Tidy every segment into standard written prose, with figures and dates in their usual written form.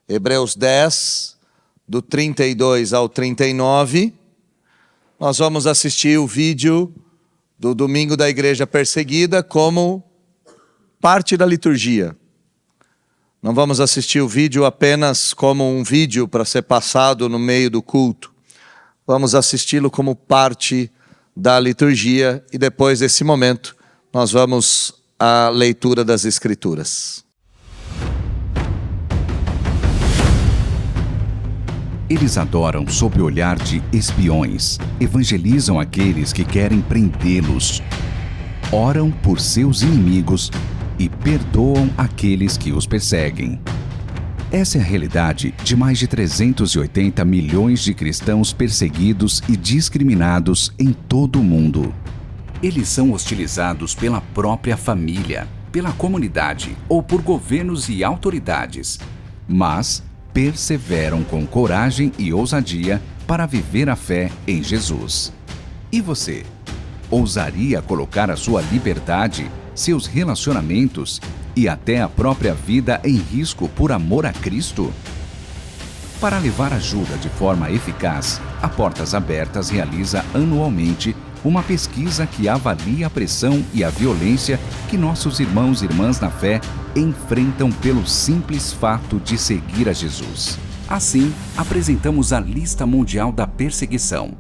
Hebreus 10, do 32 ao 39. Nós vamos assistir o vídeo do Domingo da Igreja Perseguida como parte da liturgia. Não vamos assistir o vídeo apenas como um vídeo para ser passado no meio do culto. Vamos assisti-lo como parte da liturgia e depois desse momento nós vamos à leitura das Escrituras. Eles adoram sob o olhar de espiões, evangelizam aqueles que querem prendê-los, oram por seus inimigos e perdoam aqueles que os perseguem. Essa é a realidade de mais de 380 milhões de cristãos perseguidos e discriminados em todo o mundo. Eles são hostilizados pela própria família, pela comunidade ou por governos e autoridades, mas perseveram com coragem e ousadia para viver a fé em Jesus. E você? Ousaria colocar a sua liberdade, seus relacionamentos e até a própria vida em risco por amor a Cristo? Para levar ajuda de forma eficaz, a Portas Abertas realiza anualmente uma pesquisa que avalia a pressão e a violência que nossos irmãos e irmãs na fé enfrentam pelo simples fato de seguir a Jesus. Assim, apresentamos a Lista Mundial da Perseguição,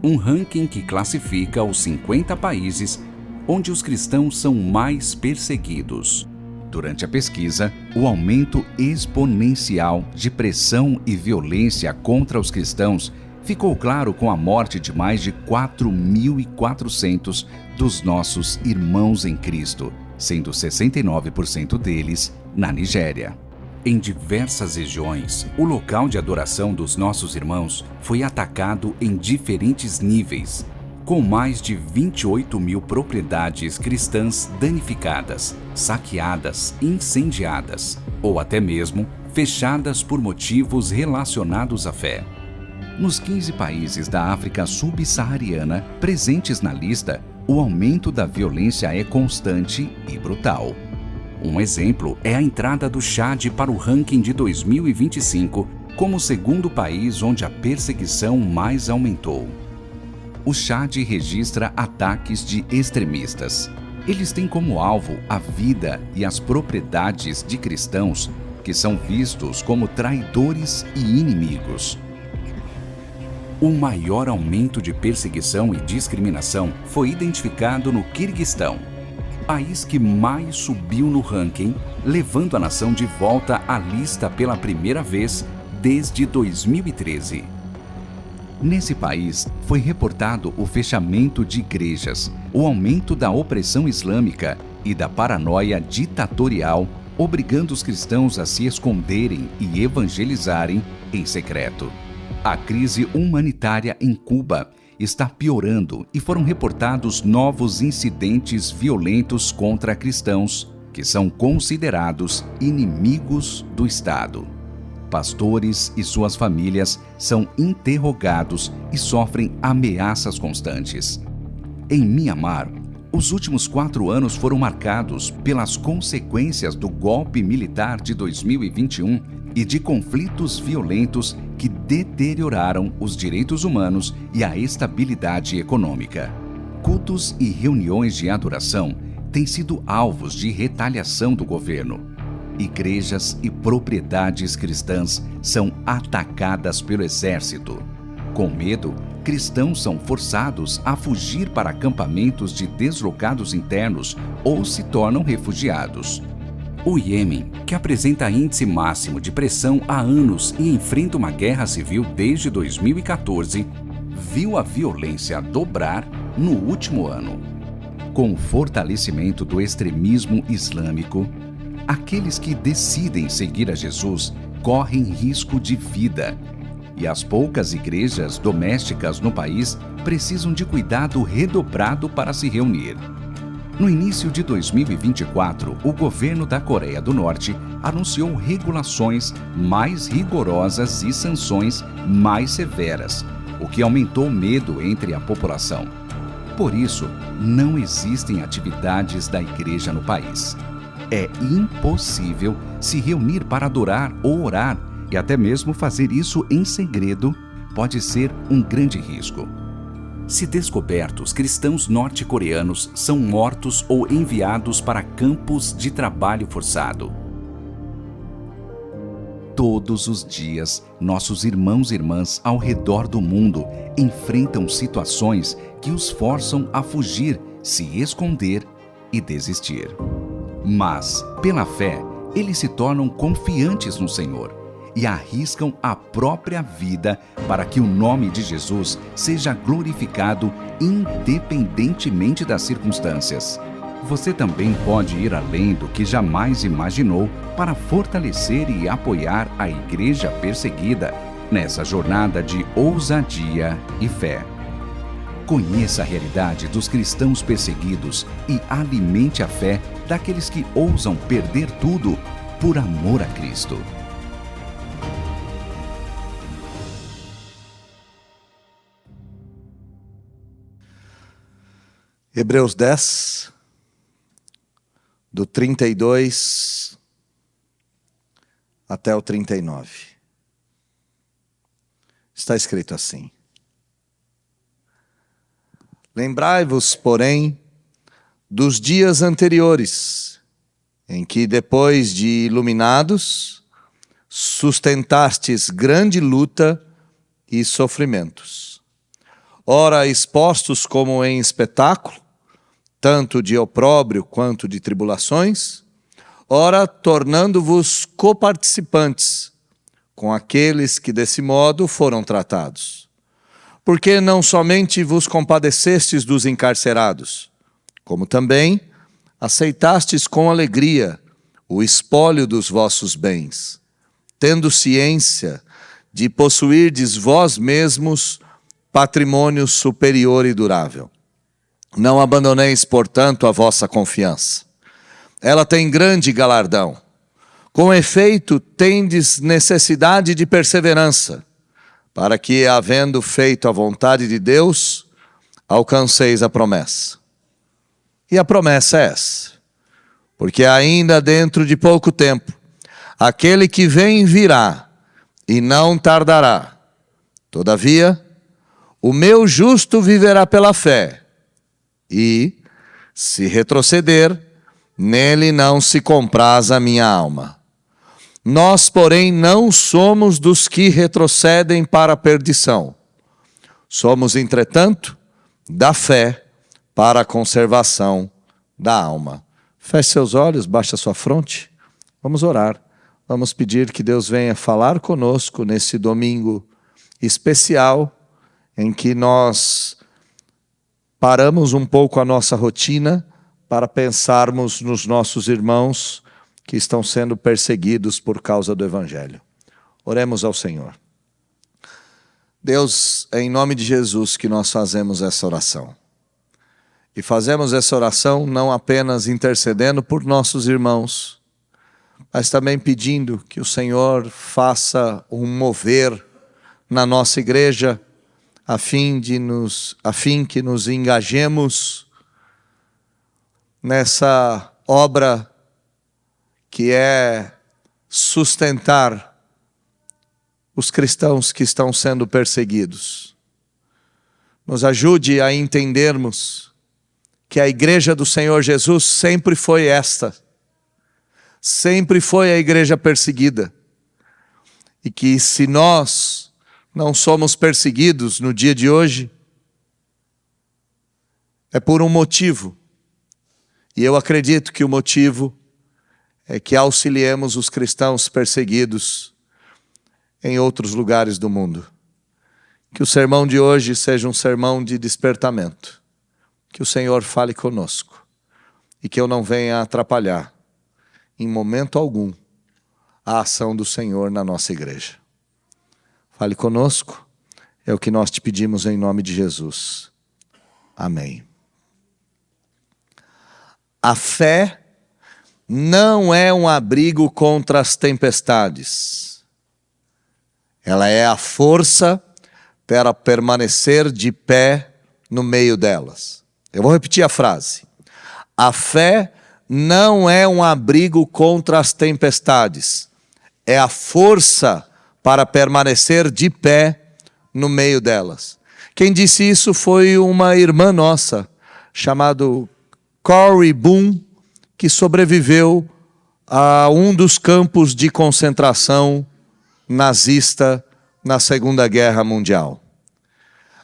um ranking que classifica os 50 países onde os cristãos são mais perseguidos. Durante a pesquisa, o aumento exponencial de pressão e violência contra os cristãos ficou claro com a morte de mais de 4.400 dos nossos irmãos em Cristo, sendo 69% deles na Nigéria. Em diversas regiões, o local de adoração dos nossos irmãos foi atacado em diferentes níveis, com mais de 28 mil propriedades cristãs danificadas, saqueadas, incendiadas ou até mesmo fechadas por motivos relacionados à fé. Nos 15 países da África subsaariana presentes na lista, o aumento da violência é constante e brutal. Um exemplo é a entrada do Chad para o ranking de 2025 como o segundo país onde a perseguição mais aumentou. O Chad registra ataques de extremistas. Eles têm como alvo a vida e as propriedades de cristãos que são vistos como traidores e inimigos. O maior aumento de perseguição e discriminação foi identificado no Quirguistão, país que mais subiu no ranking, levando a nação de volta à lista pela primeira vez desde 2013. Nesse país, foi reportado o fechamento de igrejas, o aumento da opressão islâmica e da paranoia ditatorial, obrigando os cristãos a se esconderem e evangelizarem em secreto. A crise humanitária em Cuba está piorando e foram reportados novos incidentes violentos contra cristãos, que são considerados inimigos do Estado. Pastores e suas famílias são interrogados e sofrem ameaças constantes. Em Mianmar, os últimos 4 anos foram marcados pelas consequências do golpe militar de 2021 e de conflitos violentos que deterioraram os direitos humanos e a estabilidade econômica. Cultos e reuniões de adoração têm sido alvos de retaliação do governo. Igrejas e propriedades cristãs são atacadas pelo exército. Com medo, cristãos são forçados a fugir para acampamentos de deslocados internos ou se tornam refugiados. O Iêmen, que apresenta índice máximo de pressão há anos e enfrenta uma guerra civil desde 2014, viu a violência dobrar no último ano. Com o fortalecimento do extremismo islâmico, aqueles que decidem seguir a Jesus correm risco de vida, e as poucas igrejas domésticas no país precisam de cuidado redobrado para se reunir. No início de 2024, o governo da Coreia do Norte anunciou regulações mais rigorosas e sanções mais severas, o que aumentou o medo entre a população. Por isso, não existem atividades da igreja no país. É impossível se reunir para adorar ou orar, e até mesmo fazer isso em segredo pode ser um grande risco. Se descobertos, cristãos norte-coreanos são mortos ou enviados para campos de trabalho forçado. Todos os dias, nossos irmãos e irmãs ao redor do mundo enfrentam situações que os forçam a fugir, se esconder e desistir. Mas, pela fé, eles se tornam confiantes no Senhor e arriscam a própria vida para que o nome de Jesus seja glorificado independentemente das circunstâncias. Você também pode ir além do que jamais imaginou para fortalecer e apoiar a igreja perseguida nessa jornada de ousadia e fé. Conheça a realidade dos cristãos perseguidos e alimente a fé daqueles que ousam perder tudo por amor a Cristo. Hebreus 10, do 32 até o 39. Está escrito assim: Lembrai-vos, porém, dos dias anteriores, em que, depois de iluminados, sustentastes grande luta e sofrimentos. Ora, expostos como em espetáculo, tanto de opróbrio quanto de tribulações, ora, tornando-vos coparticipantes com aqueles que desse modo foram tratados. Porque não somente vos compadecestes dos encarcerados, como também aceitastes com alegria o espólio dos vossos bens, tendo ciência de possuirdes vós mesmos patrimônio superior e durável. Não abandoneis, portanto, a vossa confiança. Ela tem grande galardão. Com efeito, tendes necessidade de perseverança, para que, havendo feito a vontade de Deus, alcanceis a promessa. E a promessa é essa: porque ainda dentro de pouco tempo, aquele que vem virá, e não tardará. Todavia, o meu justo viverá pela fé, e, se retroceder, nele não se compraz a minha alma. Nós, porém, não somos dos que retrocedem para a perdição. Somos, entretanto, da fé para a conservação da alma. Feche seus olhos, baixe a sua fronte. Vamos orar. Vamos pedir que Deus venha falar conosco nesse domingo especial, em que nós paramos um pouco a nossa rotina para pensarmos nos nossos irmãos que estão sendo perseguidos por causa do Evangelho. Oremos ao Senhor. Deus, é em nome de Jesus que nós fazemos essa oração. E fazemos essa oração não apenas intercedendo por nossos irmãos, mas também pedindo que o Senhor faça um mover na nossa igreja, a fim que nos engajemos nessa obra que é sustentar os cristãos que estão sendo perseguidos. Nos ajude a entendermos que a igreja do Senhor Jesus sempre foi esta, sempre foi a igreja perseguida, e que se nós não somos perseguidos no dia de hoje, é por um motivo. E eu acredito que o motivo é que auxiliemos os cristãos perseguidos em outros lugares do mundo. Que o sermão de hoje seja um sermão de despertamento. Que o Senhor fale conosco e que eu não venha atrapalhar, em momento algum, a ação do Senhor na nossa igreja. Fale conosco, é o que nós te pedimos em nome de Jesus. Amém. A fé não é um abrigo contra as tempestades. Ela é a força para permanecer de pé no meio delas. Eu vou repetir a frase. A fé não é um abrigo contra as tempestades. É a força para permanecer de pé no meio delas. Quem disse isso foi uma irmã nossa, chamada Corrie Boom, que sobreviveu a um dos campos de concentração nazista na Segunda Guerra Mundial.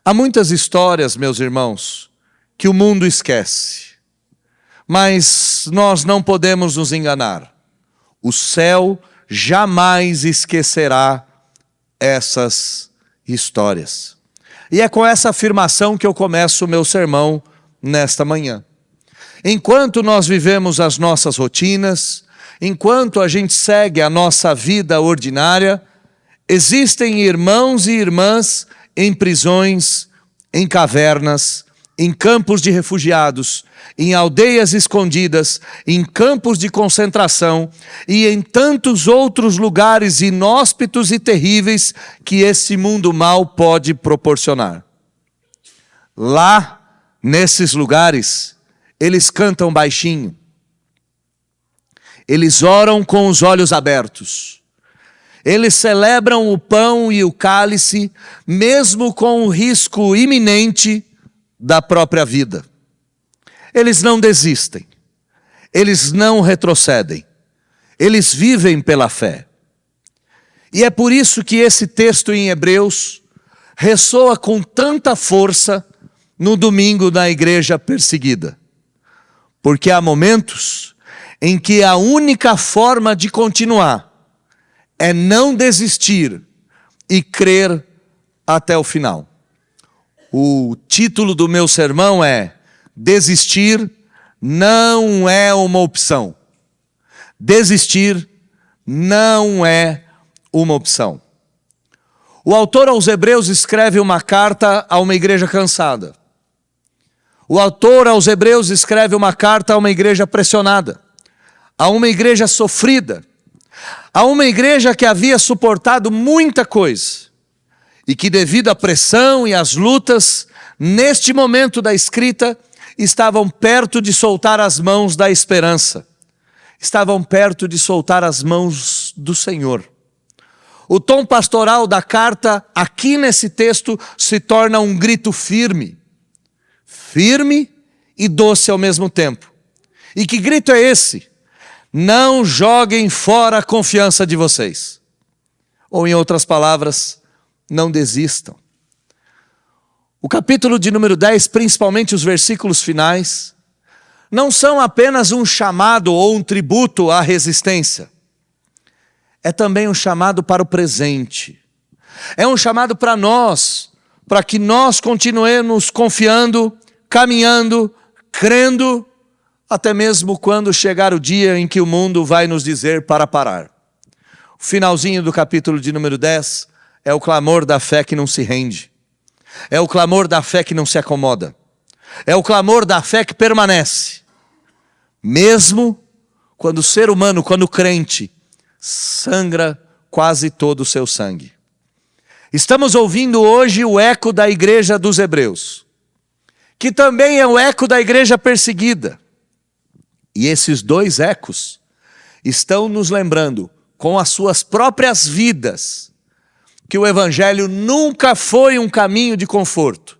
Há muitas histórias, meus irmãos, que o mundo esquece. Mas nós não podemos nos enganar. O céu jamais esquecerá essas histórias. E é com essa afirmação que eu começo o meu sermão nesta manhã. Enquanto nós vivemos as nossas rotinas, enquanto a gente segue a nossa vida ordinária, existem irmãos e irmãs em prisões, em cavernas, em campos de refugiados, em aldeias escondidas, em campos de concentração e em tantos outros lugares inóspitos e terríveis que esse mundo mal pode proporcionar. Lá, nesses lugares, eles cantam baixinho. Eles oram com os olhos abertos. Eles celebram o pão e o cálice, mesmo com o risco iminente da própria vida. Eles não desistem. Eles não retrocedem. Eles vivem pela fé. E é por isso que esse texto em Hebreus ressoa com tanta força no domingo da igreja perseguida. Porque há momentos em que a única forma de continuar é não desistir e crer até o final. O título do meu sermão é: desistir não é uma opção. Desistir não é uma opção. O autor aos Hebreus escreve uma carta a uma igreja cansada. O autor aos Hebreus escreve uma carta a uma igreja pressionada, a uma igreja sofrida, a uma igreja que havia suportado muita coisa e que, devido à pressão e às lutas, neste momento da escrita, estavam perto de soltar as mãos da esperança, estavam perto de soltar as mãos do Senhor. O tom pastoral da carta, aqui nesse texto, se torna um grito firme e doce ao mesmo tempo. E que grito é esse? Não joguem fora a confiança de vocês. Ou, em outras palavras, não desistam. O capítulo de número 10, principalmente os versículos finais, não são apenas um chamado ou um tributo à resistência. É também um chamado para o presente. É um chamado para nós, para que nós continuemos confiando, caminhando, crendo, até mesmo quando chegar o dia em que o mundo vai nos dizer para parar. O finalzinho do capítulo de número 10 é o clamor da fé que não se rende. É o clamor da fé que não se acomoda. É o clamor da fé que permanece. Mesmo quando o ser humano, quando o crente, sangra quase todo o seu sangue. Estamos ouvindo hoje o eco da igreja dos Hebreus, que também é o eco da igreja perseguida. E esses dois ecos estão nos lembrando, com as suas próprias vidas, que o Evangelho nunca foi um caminho de conforto.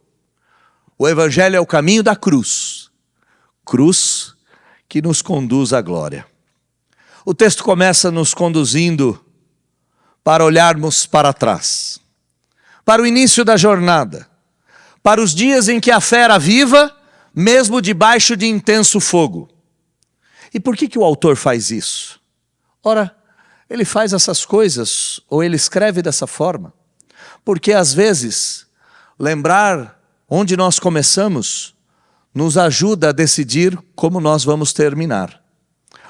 O Evangelho é o caminho da cruz. Cruz que nos conduz à glória. O texto começa nos conduzindo para olharmos para trás, para o início da jornada, para os dias em que a fé era viva, mesmo debaixo de intenso fogo. E por que o autor faz isso? Ora, ele faz essas coisas, ou ele escreve dessa forma, porque às vezes, lembrar onde nós começamos, nos ajuda a decidir como nós vamos terminar.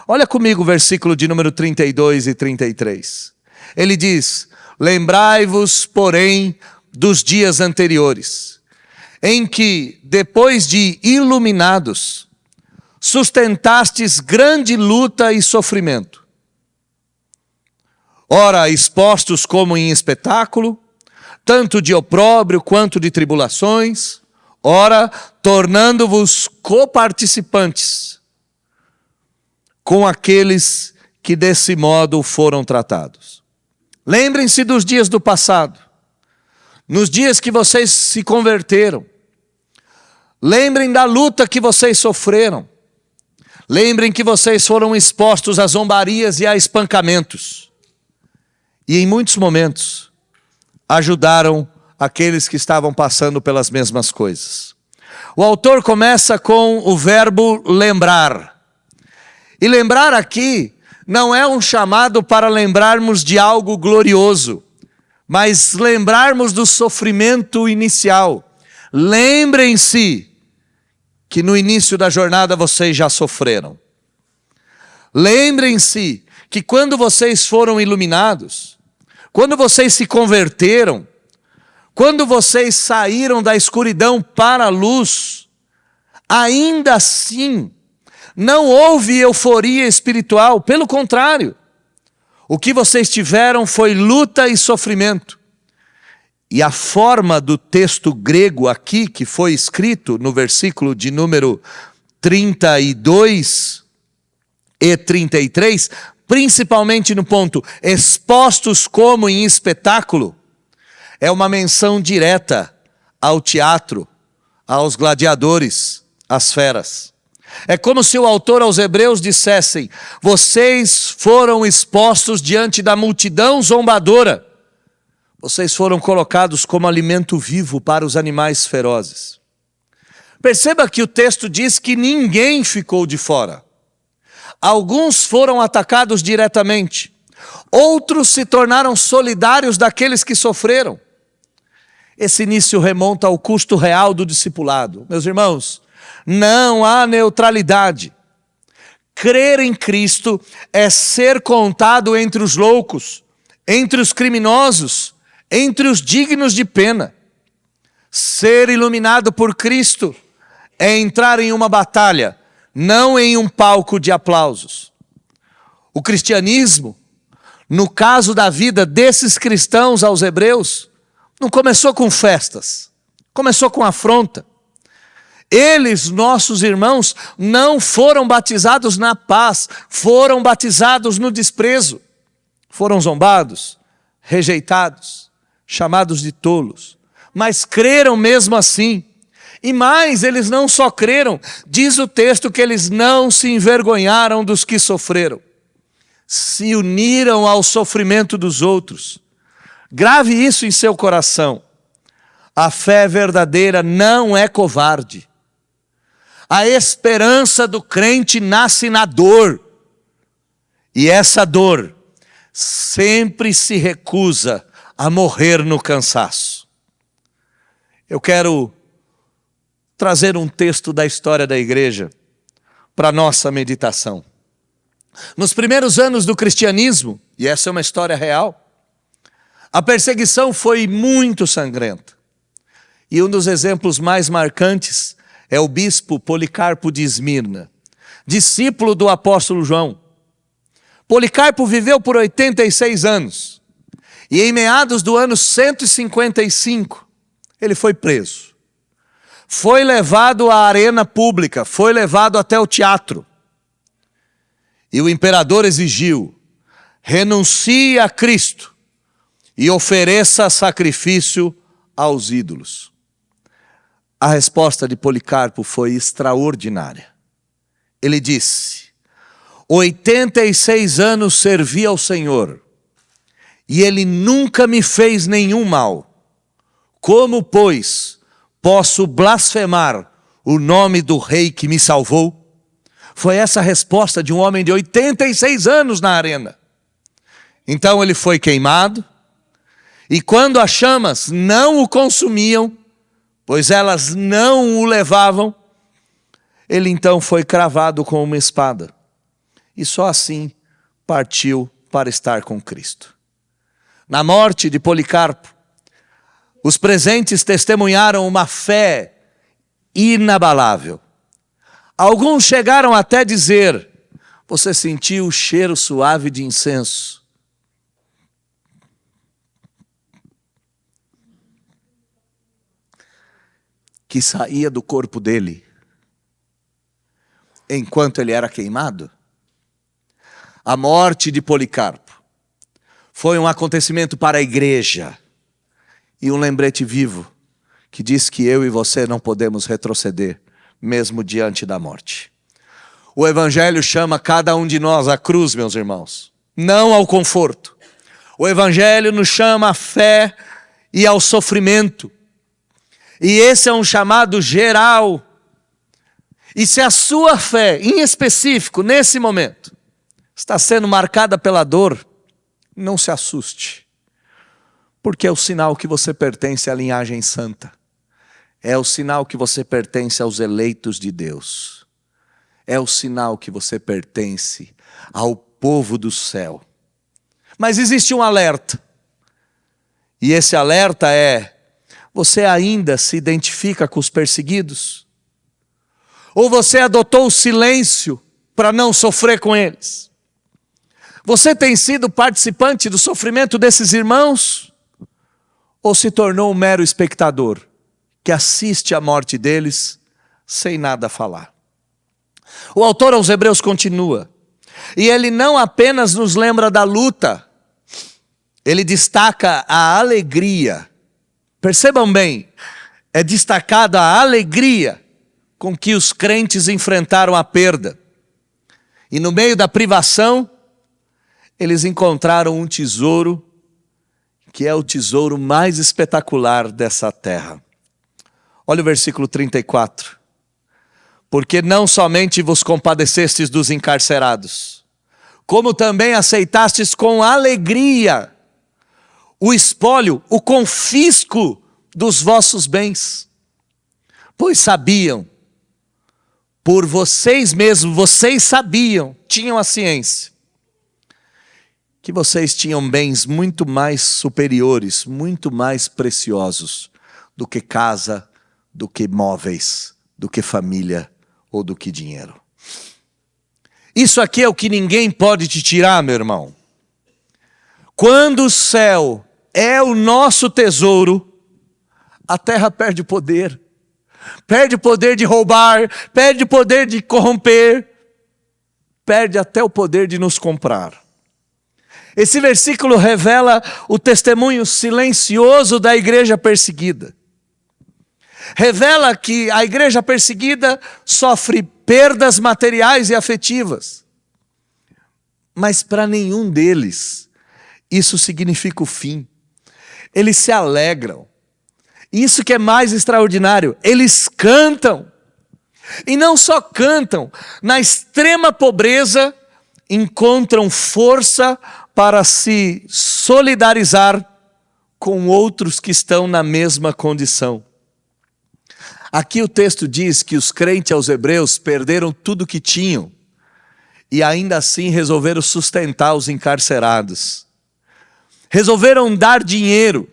Olha comigo o versículo de número 32 e 33. Ele diz: lembrai-vos, porém, dos dias anteriores, em que, depois de iluminados, sustentastes grande luta e sofrimento. Ora, expostos como em espetáculo, tanto de opróbrio quanto de tribulações, ora, tornando-vos coparticipantes com aqueles que desse modo foram tratados. Lembrem-se dos dias do passado, nos dias que vocês se converteram. Lembrem da luta que vocês sofreram. Lembrem que vocês foram expostos a zombarias e a espancamentos. E em muitos momentos, ajudaram aqueles que estavam passando pelas mesmas coisas. O autor começa com o verbo lembrar. E lembrar aqui não é um chamado para lembrarmos de algo glorioso, mas lembrarmos do sofrimento inicial. Lembrem-se que no início da jornada vocês já sofreram. Lembrem-se que quando vocês foram iluminados, quando vocês se converteram, quando vocês saíram da escuridão para a luz, ainda assim, não houve euforia espiritual, pelo contrário. O que vocês tiveram foi luta e sofrimento. E a forma do texto grego aqui, que foi escrito no versículo de número 32 e 33, principalmente no ponto expostos como em espetáculo, é uma menção direta ao teatro, aos gladiadores, às feras. É como se o autor aos Hebreus dissessem: vocês foram expostos diante da multidão zombadora. Vocês foram colocados como alimento vivo para os animais ferozes. Perceba que o texto diz que ninguém ficou de fora. Alguns foram atacados diretamente. Outros se tornaram solidários daqueles que sofreram. Esse início remonta ao custo real do discipulado. Meus irmãos, não há neutralidade. Crer em Cristo é ser contado entre os loucos, entre os criminosos, entre os dignos de pena. Ser iluminado por Cristo é entrar em uma batalha, não em um palco de aplausos. O cristianismo, no caso da vida desses cristãos aos Hebreus, não começou com festas, começou com afronta. Eles, nossos irmãos, não foram batizados na paz, foram batizados no desprezo. Foram zombados, rejeitados, chamados de tolos, mas creram mesmo assim. E mais, eles não só creram, diz o texto que eles não se envergonharam dos que sofreram, se uniram ao sofrimento dos outros. Grave isso em seu coração. A fé verdadeira não é covarde. A esperança do crente nasce na dor. E essa dor sempre se recusa a morrer no cansaço. Eu quero trazer um texto da história da igreja para nossa meditação. Nos primeiros anos do cristianismo, e essa é uma história real, a perseguição foi muito sangrenta. E um dos exemplos mais marcantes é o bispo Policarpo de Esmirna, discípulo do apóstolo João. Policarpo viveu por 86 anos. E em meados do ano 155, ele foi preso. Foi levado à arena pública, foi levado até o teatro. E o imperador exigiu: renuncie a Cristo e ofereça sacrifício aos ídolos. A resposta de Policarpo foi extraordinária. Ele disse: 86 anos servi ao Senhor, e Ele nunca me fez nenhum mal. Como, pois, posso blasfemar o nome do rei que me salvou? Foi essa a resposta de um homem de 86 anos na arena. Então ele foi queimado, e quando as chamas não o consumiam, pois elas não o levavam, ele então foi cravado com uma espada. E só assim partiu para estar com Cristo. Na morte de Policarpo, os presentes testemunharam uma fé inabalável. Alguns chegaram até dizer: você sentiu o cheiro suave de incenso? Que saía do corpo dele enquanto ele era queimado? A morte de Policarpo Foi um acontecimento para a igreja. E um lembrete vivo que diz que eu e você não podemos retroceder, mesmo diante da morte. O Evangelho chama cada um de nós à cruz, meus irmãos, não ao conforto. O Evangelho nos chama à fé e ao sofrimento. E esse é um chamado geral. E se a sua fé, em específico, nesse momento, está sendo marcada pela dor, não se assuste. Porque é o sinal que você pertence à linhagem santa. É o sinal que você pertence aos eleitos de Deus. É o sinal que você pertence ao povo do céu. Mas existe um alerta. E esse alerta é: você ainda se identifica com os perseguidos? Ou você adotou o silêncio para não sofrer com eles? Você tem sido participante do sofrimento desses irmãos? Ou se tornou um mero espectador que assiste à morte deles sem nada falar? O autor aos Hebreus continua. E ele não apenas nos lembra da luta, ele destaca a alegria. Percebam bem, é destacada a alegria com que os crentes enfrentaram a perda. E no meio da privação, eles encontraram um tesouro, que é o tesouro mais espetacular dessa terra. Olha o versículo 34. Porque não somente vos compadecestes dos encarcerados, como também aceitastes com alegria o espólio, o confisco dos vossos bens. Pois sabiam, por vocês mesmos, vocês sabiam, tinham a ciência, que vocês tinham bens muito mais superiores, muito mais preciosos do que casa, do que móveis, do que família ou do que dinheiro. Isso aqui é o que ninguém pode te tirar, meu irmão. Quando o céu é o nosso tesouro, a terra perde poder. Perde o poder de roubar, perde o poder de corromper, perde até o poder de nos comprar. Esse versículo revela o testemunho silencioso da igreja perseguida. Revela que a igreja perseguida sofre perdas materiais e afetivas. Mas para nenhum deles isso significa o fim. Eles se alegram. Isso que é mais extraordinário, eles cantam. E não só cantam, na extrema pobreza encontram força para se solidarizar com outros que estão na mesma condição. Aqui o texto diz que os crentes aos hebreus perderam tudo que tinham e ainda assim resolveram sustentar os encarcerados. Resolveram dar dinheiro.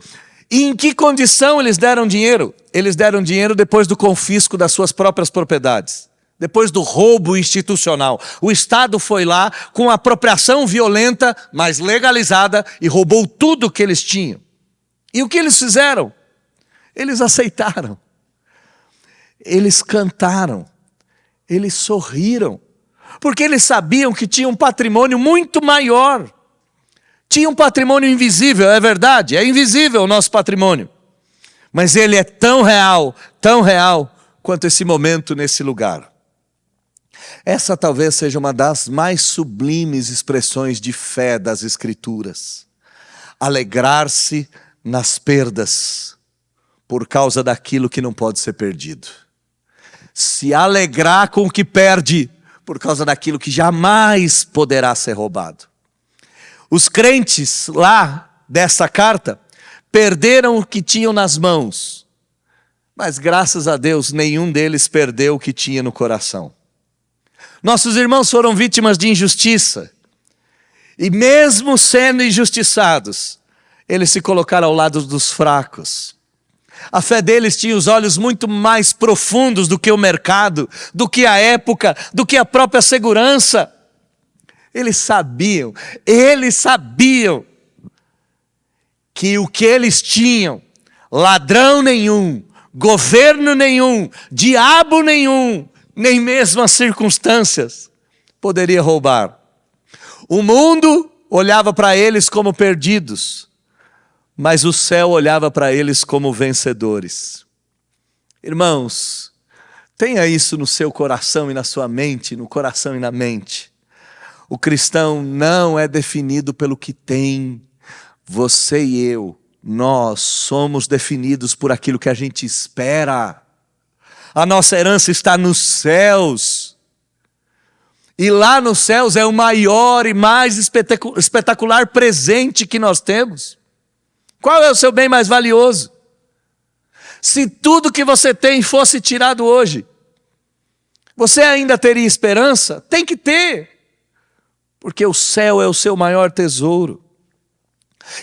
E em que condição eles deram dinheiro? Eles deram dinheiro depois do confisco das suas próprias propriedades. Depois do roubo institucional. O Estado foi lá com apropriação violenta, mas legalizada, e roubou tudo que eles tinham. E o que eles fizeram? Eles aceitaram. Eles cantaram. Eles sorriram. Porque eles sabiam que tinham um patrimônio muito maior. Tinha um patrimônio invisível, é verdade, é invisível o nosso patrimônio. Mas ele é tão real quanto esse momento nesse lugar. Essa talvez seja uma das mais sublimes expressões de fé das Escrituras. Alegrar-se nas perdas, por causa daquilo que não pode ser perdido. Se alegrar com o que perde, por causa daquilo que jamais poderá ser roubado. Os crentes lá dessa carta perderam o que tinham nas mãos, mas graças a Deus nenhum deles perdeu o que tinha no coração. Nossos irmãos foram vítimas de injustiça e mesmo sendo injustiçados, eles se colocaram ao lado dos fracos. A fé deles tinha os olhos muito mais profundos do que o mercado, do que a época, do que a própria segurança. Eles sabiam que o que eles tinham, ladrão nenhum, governo nenhum, diabo nenhum, nem mesmo as circunstâncias poderia roubar. O mundo olhava para eles como perdidos, mas o céu olhava para eles como vencedores. Irmãos, tenha isso no seu coração e na sua mente, no coração e na mente. O cristão não é definido pelo que tem. Você e eu, nós somos definidos por aquilo que a gente espera. A nossa herança está nos céus. E lá nos céus é o maior e mais espetacular presente que nós temos. Qual é o seu bem mais valioso? Se tudo que você tem fosse tirado hoje, você ainda teria esperança? Tem que ter. Porque o céu é o seu maior tesouro.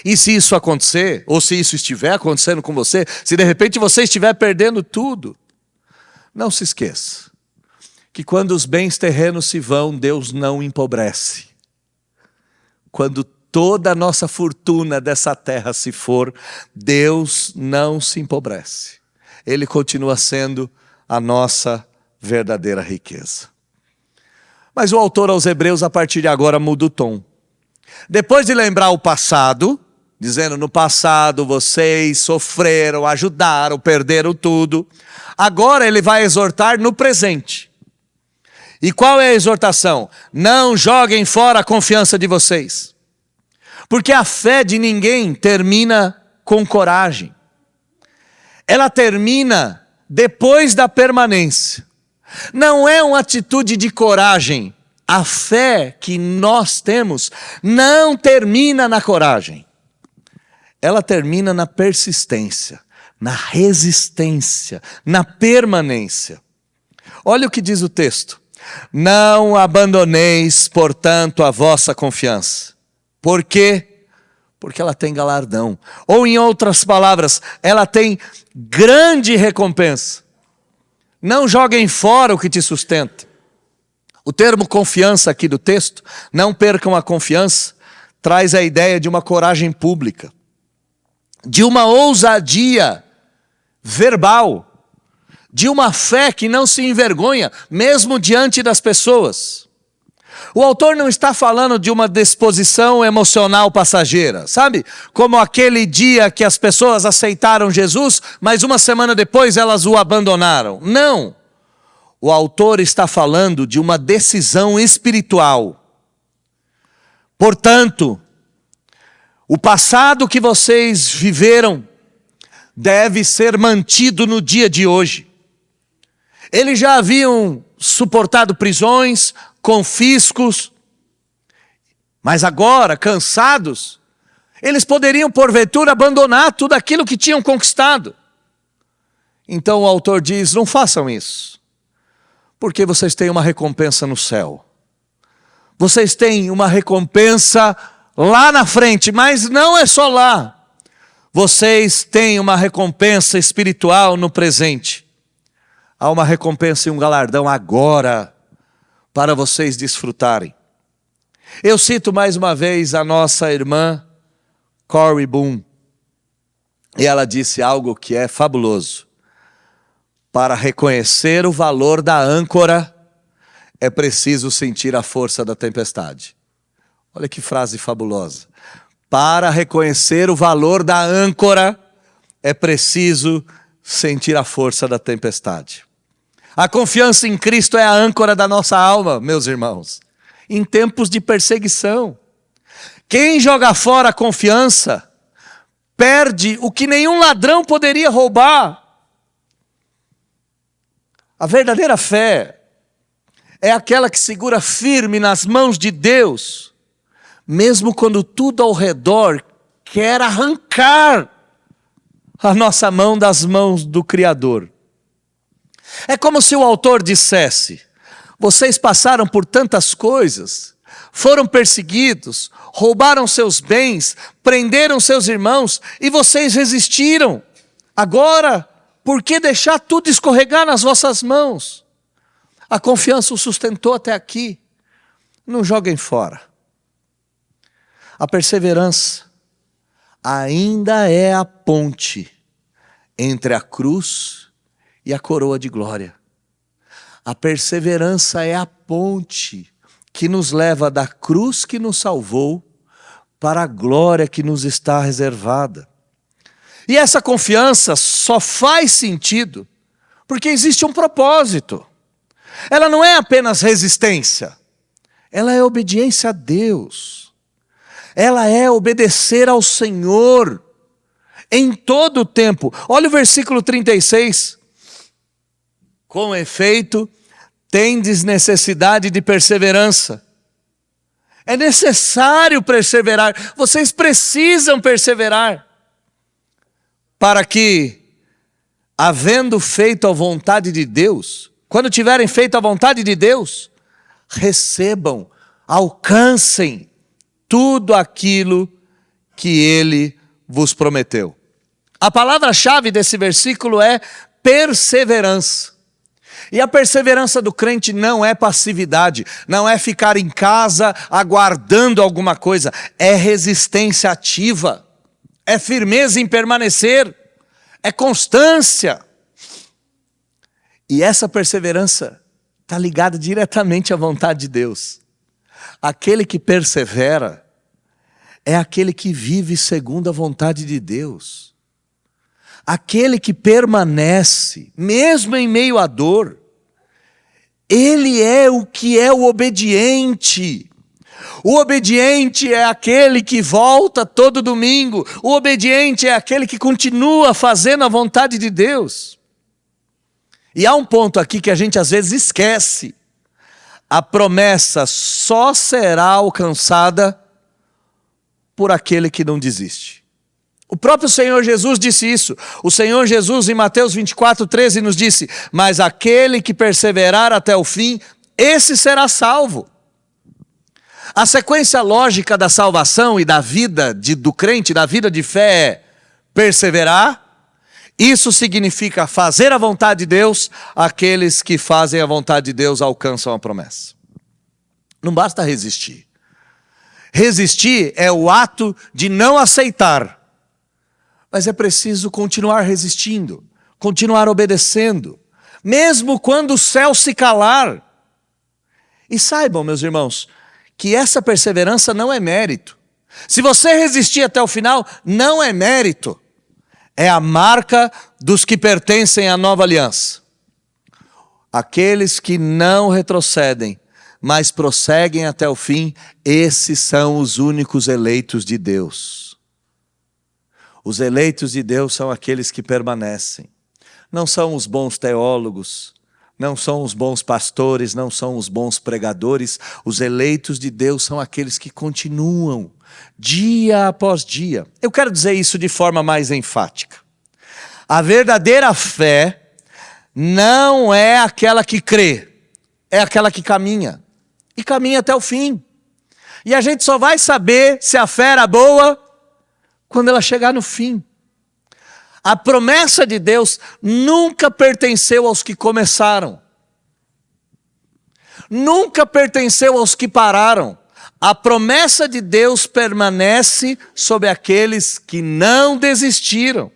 E se isso acontecer, ou se isso estiver acontecendo com você, se de repente você estiver perdendo tudo, não se esqueça que quando os bens terrenos se vão, Deus não empobrece. Quando toda a nossa fortuna dessa terra se for, Deus não se empobrece. Ele continua sendo a nossa verdadeira riqueza. Mas o autor aos Hebreus, a partir de agora, muda o tom. Depois de lembrar o passado, dizendo no passado vocês sofreram, ajudaram, perderam tudo, agora ele vai exortar no presente. E qual é a exortação? Não joguem fora a confiança de vocês. Porque a fé de ninguém termina com coragem. Ela termina depois da permanência. Não é uma atitude de coragem. A fé que nós temos não termina na coragem. Ela termina na persistência, na resistência, na permanência. Olha o que diz o texto. Não abandoneis, portanto, a vossa confiança. Por quê? Porque ela tem galardão. Ou em outras palavras, ela tem grande recompensa. Não joguem fora o que te sustenta. O termo confiança aqui do texto, não percam a confiança, traz a ideia de uma coragem pública, de uma ousadia verbal, de uma fé que não se envergonha, mesmo diante das pessoas. O autor não está falando de uma disposição emocional passageira, sabe? Como aquele dia que as pessoas aceitaram Jesus, mas uma semana depois elas o abandonaram. Não. O autor está falando de uma decisão espiritual. Portanto, o passado que vocês viveram deve ser mantido no dia de hoje. Eles já haviam suportado prisões, confiscos, mas agora, cansados, eles poderiam porventura abandonar tudo aquilo que tinham conquistado. Então o autor diz, não façam isso, porque vocês têm uma recompensa no céu. Vocês têm uma recompensa lá na frente, mas não é só lá. Vocês têm uma recompensa espiritual no presente. Há uma recompensa e um galardão agora para vocês desfrutarem. Eu cito mais uma vez a nossa irmã Corrie Boom. E ela disse algo que é fabuloso. Para reconhecer o valor da âncora, é preciso sentir a força da tempestade. Olha que frase fabulosa. Para reconhecer o valor da âncora, é preciso sentir a força da tempestade. A confiança em Cristo é a âncora da nossa alma, meus irmãos, em tempos de perseguição. Quem joga fora a confiança, perde o que nenhum ladrão poderia roubar. A verdadeira fé é aquela que segura firme nas mãos de Deus, mesmo quando tudo ao redor quer arrancar a nossa mão das mãos do Criador. É como se o autor dissesse, vocês passaram por tantas coisas, foram perseguidos, roubaram seus bens, prenderam seus irmãos e vocês resistiram. Agora, por que deixar tudo escorregar nas vossas mãos? A confiança o sustentou até aqui. Não joguem fora. A perseverança ainda é a ponte entre a cruz e a coroa de glória. A perseverança é a ponte que nos leva da cruz que nos salvou para a glória que nos está reservada. E essa confiança só faz sentido porque existe um propósito. Ela não é apenas resistência, ela é obediência a Deus. Ela é obedecer ao Senhor em todo o tempo. Olha o versículo 36. Com efeito, tendes necessidade de perseverança. É necessário perseverar. Vocês precisam perseverar. Para que, havendo feito a vontade de Deus, quando tiverem feito a vontade de Deus, recebam, alcancem tudo aquilo que Ele vos prometeu. A palavra-chave desse versículo é perseverança. E a perseverança do crente não é passividade, não é ficar em casa aguardando alguma coisa, é resistência ativa, é firmeza em permanecer, é constância. E essa perseverança está ligada diretamente à vontade de Deus. Aquele que persevera é aquele que vive segundo a vontade de Deus. Aquele que permanece, mesmo em meio à dor, ele é o que é o obediente. O obediente é aquele que volta todo domingo. O obediente é aquele que continua fazendo a vontade de Deus. E há um ponto aqui que a gente às vezes esquece. A promessa só será alcançada por aquele que não desiste. O próprio Senhor Jesus disse isso. O Senhor Jesus em Mateus 24:13 nos disse: mas aquele que perseverar até o fim, esse será salvo. A sequência lógica da salvação e da vida do crente, da vida de fé é perseverar. Isso significa fazer a vontade de Deus. Aqueles que fazem a vontade de Deus alcançam a promessa. Não basta resistir. Resistir é o ato de não aceitar. Mas é preciso continuar resistindo, continuar obedecendo, mesmo quando o céu se calar. E saibam, meus irmãos, que essa perseverança não é mérito. Se você resistir até o final, não é mérito. É a marca dos que pertencem à nova aliança. Aqueles que não retrocedem, mas prosseguem até o fim, esses são os únicos eleitos de Deus. Os eleitos de Deus são aqueles que permanecem. Não são os bons teólogos, não são os bons pastores, não são os bons pregadores. Os eleitos de Deus são aqueles que continuam dia após dia. Eu quero dizer isso de forma mais enfática. A verdadeira fé não é aquela que crê, é aquela que caminha. E caminha até o fim. E a gente só vai saber se a fé era boa quando ela chegar no fim. A promessa de Deus nunca pertenceu aos que começaram. Nunca pertenceu aos que pararam. A promessa de Deus permanece sobre aqueles que não desistiram.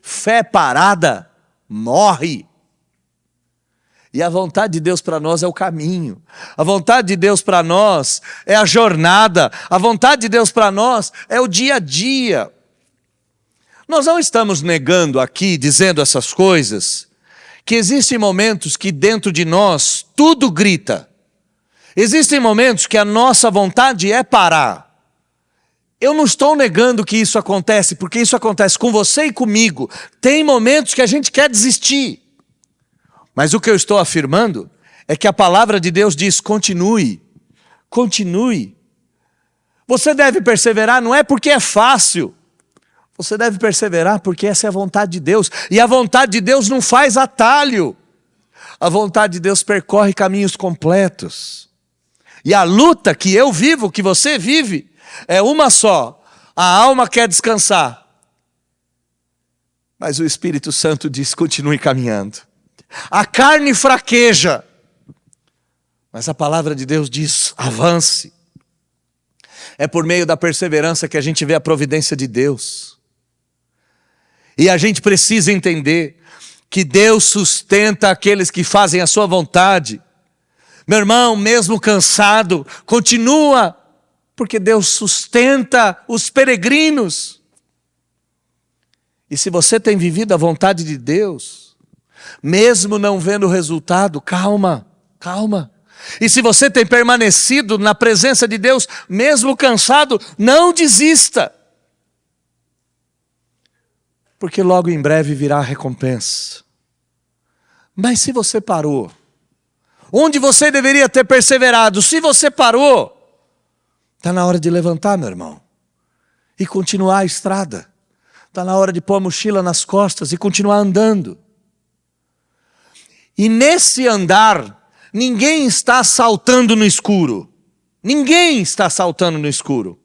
Fé parada morre. E a vontade de Deus para nós é o caminho. A vontade de Deus para nós é a jornada. A vontade de Deus para nós é o dia a dia. Nós não estamos negando aqui, dizendo essas coisas, que existem momentos que dentro de nós tudo grita. Existem momentos que a nossa vontade é parar. Eu não estou negando que isso acontece, porque isso acontece com você e comigo. Tem momentos que a gente quer desistir. Mas o que eu estou afirmando é que a palavra de Deus diz: continue, continue. Você deve perseverar não é porque é fácil. Você deve perseverar porque essa é a vontade de Deus. E a vontade de Deus não faz atalho. A vontade de Deus percorre caminhos completos. E a luta que eu vivo, que você vive, é uma só. A alma quer descansar. Mas o Espírito Santo diz: continue caminhando. A carne fraqueja, mas a palavra de Deus diz: avance. É por meio da perseverança que a gente vê a providência de Deus. E a gente precisa entender que Deus sustenta aqueles que fazem a sua vontade. Meu irmão, mesmo cansado, continua. porque Deus sustenta os peregrinos. E se você tem vivido a vontade de Deus, mesmo não vendo o resultado, calma, calma. E se você tem permanecido na presença de Deus, mesmo cansado, não desista. Porque logo em breve virá a recompensa. Mas se você parou, onde você deveria ter perseverado, se você parou, está na hora de levantar, meu irmão, e continuar a estrada. Está na hora de pôr a mochila nas costas e continuar andando. E nesse andar, ninguém está saltando no escuro. Ninguém está saltando no escuro.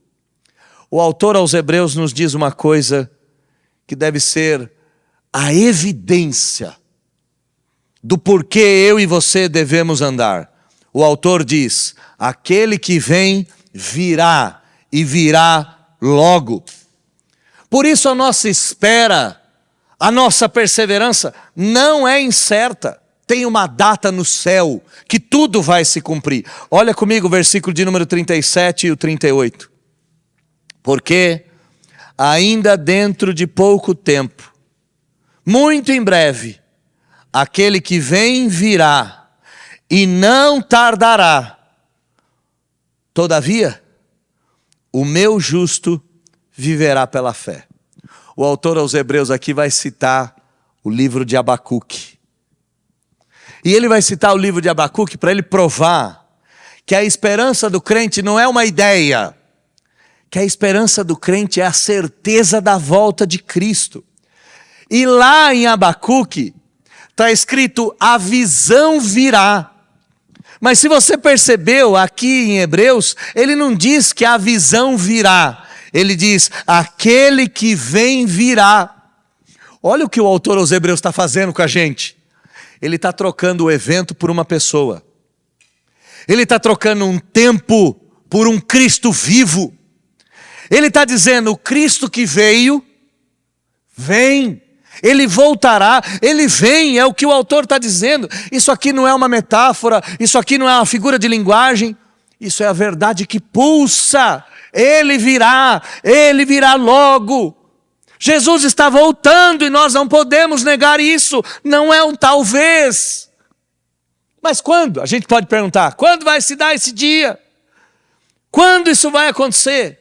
O autor aos Hebreus nos diz uma coisa que deve ser a evidência do porquê eu e você devemos andar. O autor diz: aquele que vem virá, e virá logo. Por isso a nossa espera, a nossa perseverança não é incerta. Tem uma data no céu que tudo vai se cumprir. Olha comigo o versículo de número 37 e o 38. Porque ainda dentro de pouco tempo, muito em breve, aquele que vem virá e não tardará. Todavia, o meu justo viverá pela fé. O autor aos Hebreus aqui vai citar o livro de Abacuque. E ele vai citar o livro de Abacuque para ele provar que a esperança do crente não é uma ideia, que a esperança do crente é a certeza da volta de Cristo. E lá em Abacuque está escrito: a visão virá. Mas se você percebeu aqui em Hebreus, ele não diz que a visão virá. Ele diz: aquele que vem virá. Olha o que o autor aos Hebreus está fazendo com a gente. Ele está trocando o evento por uma pessoa. Ele está trocando um tempo por um Cristo vivo. Ele está dizendo: o Cristo que veio, vem. Ele voltará, ele vem, é o que o autor está dizendo. Isso aqui não é uma metáfora, isso aqui não é uma figura de linguagem. Isso é a verdade que pulsa. Ele virá logo. Jesus está voltando e nós não podemos negar isso. Não é um talvez. Mas quando? A gente pode perguntar: quando vai se dar esse dia? Quando isso vai acontecer?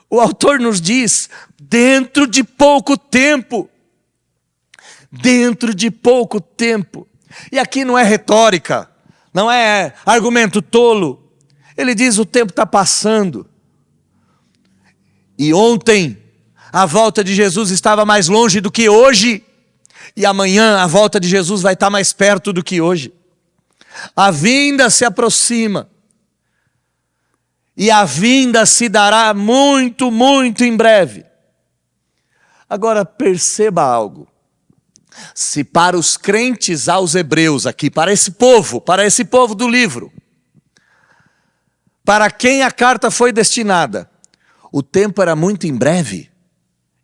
O autor nos diz: dentro de pouco tempo. Dentro de pouco tempo. E aqui não é retórica, não é argumento tolo. Ele diz: o tempo está passando. E ontem a volta de Jesus estava mais longe do que hoje. E amanhã a volta de Jesus vai estar mais perto do que hoje. A vinda se aproxima. E a vinda se dará muito, muito em breve. Agora perceba algo. Se para os crentes aos Hebreus aqui, para esse povo do livro, para quem a carta foi destinada, o tempo era muito em breve,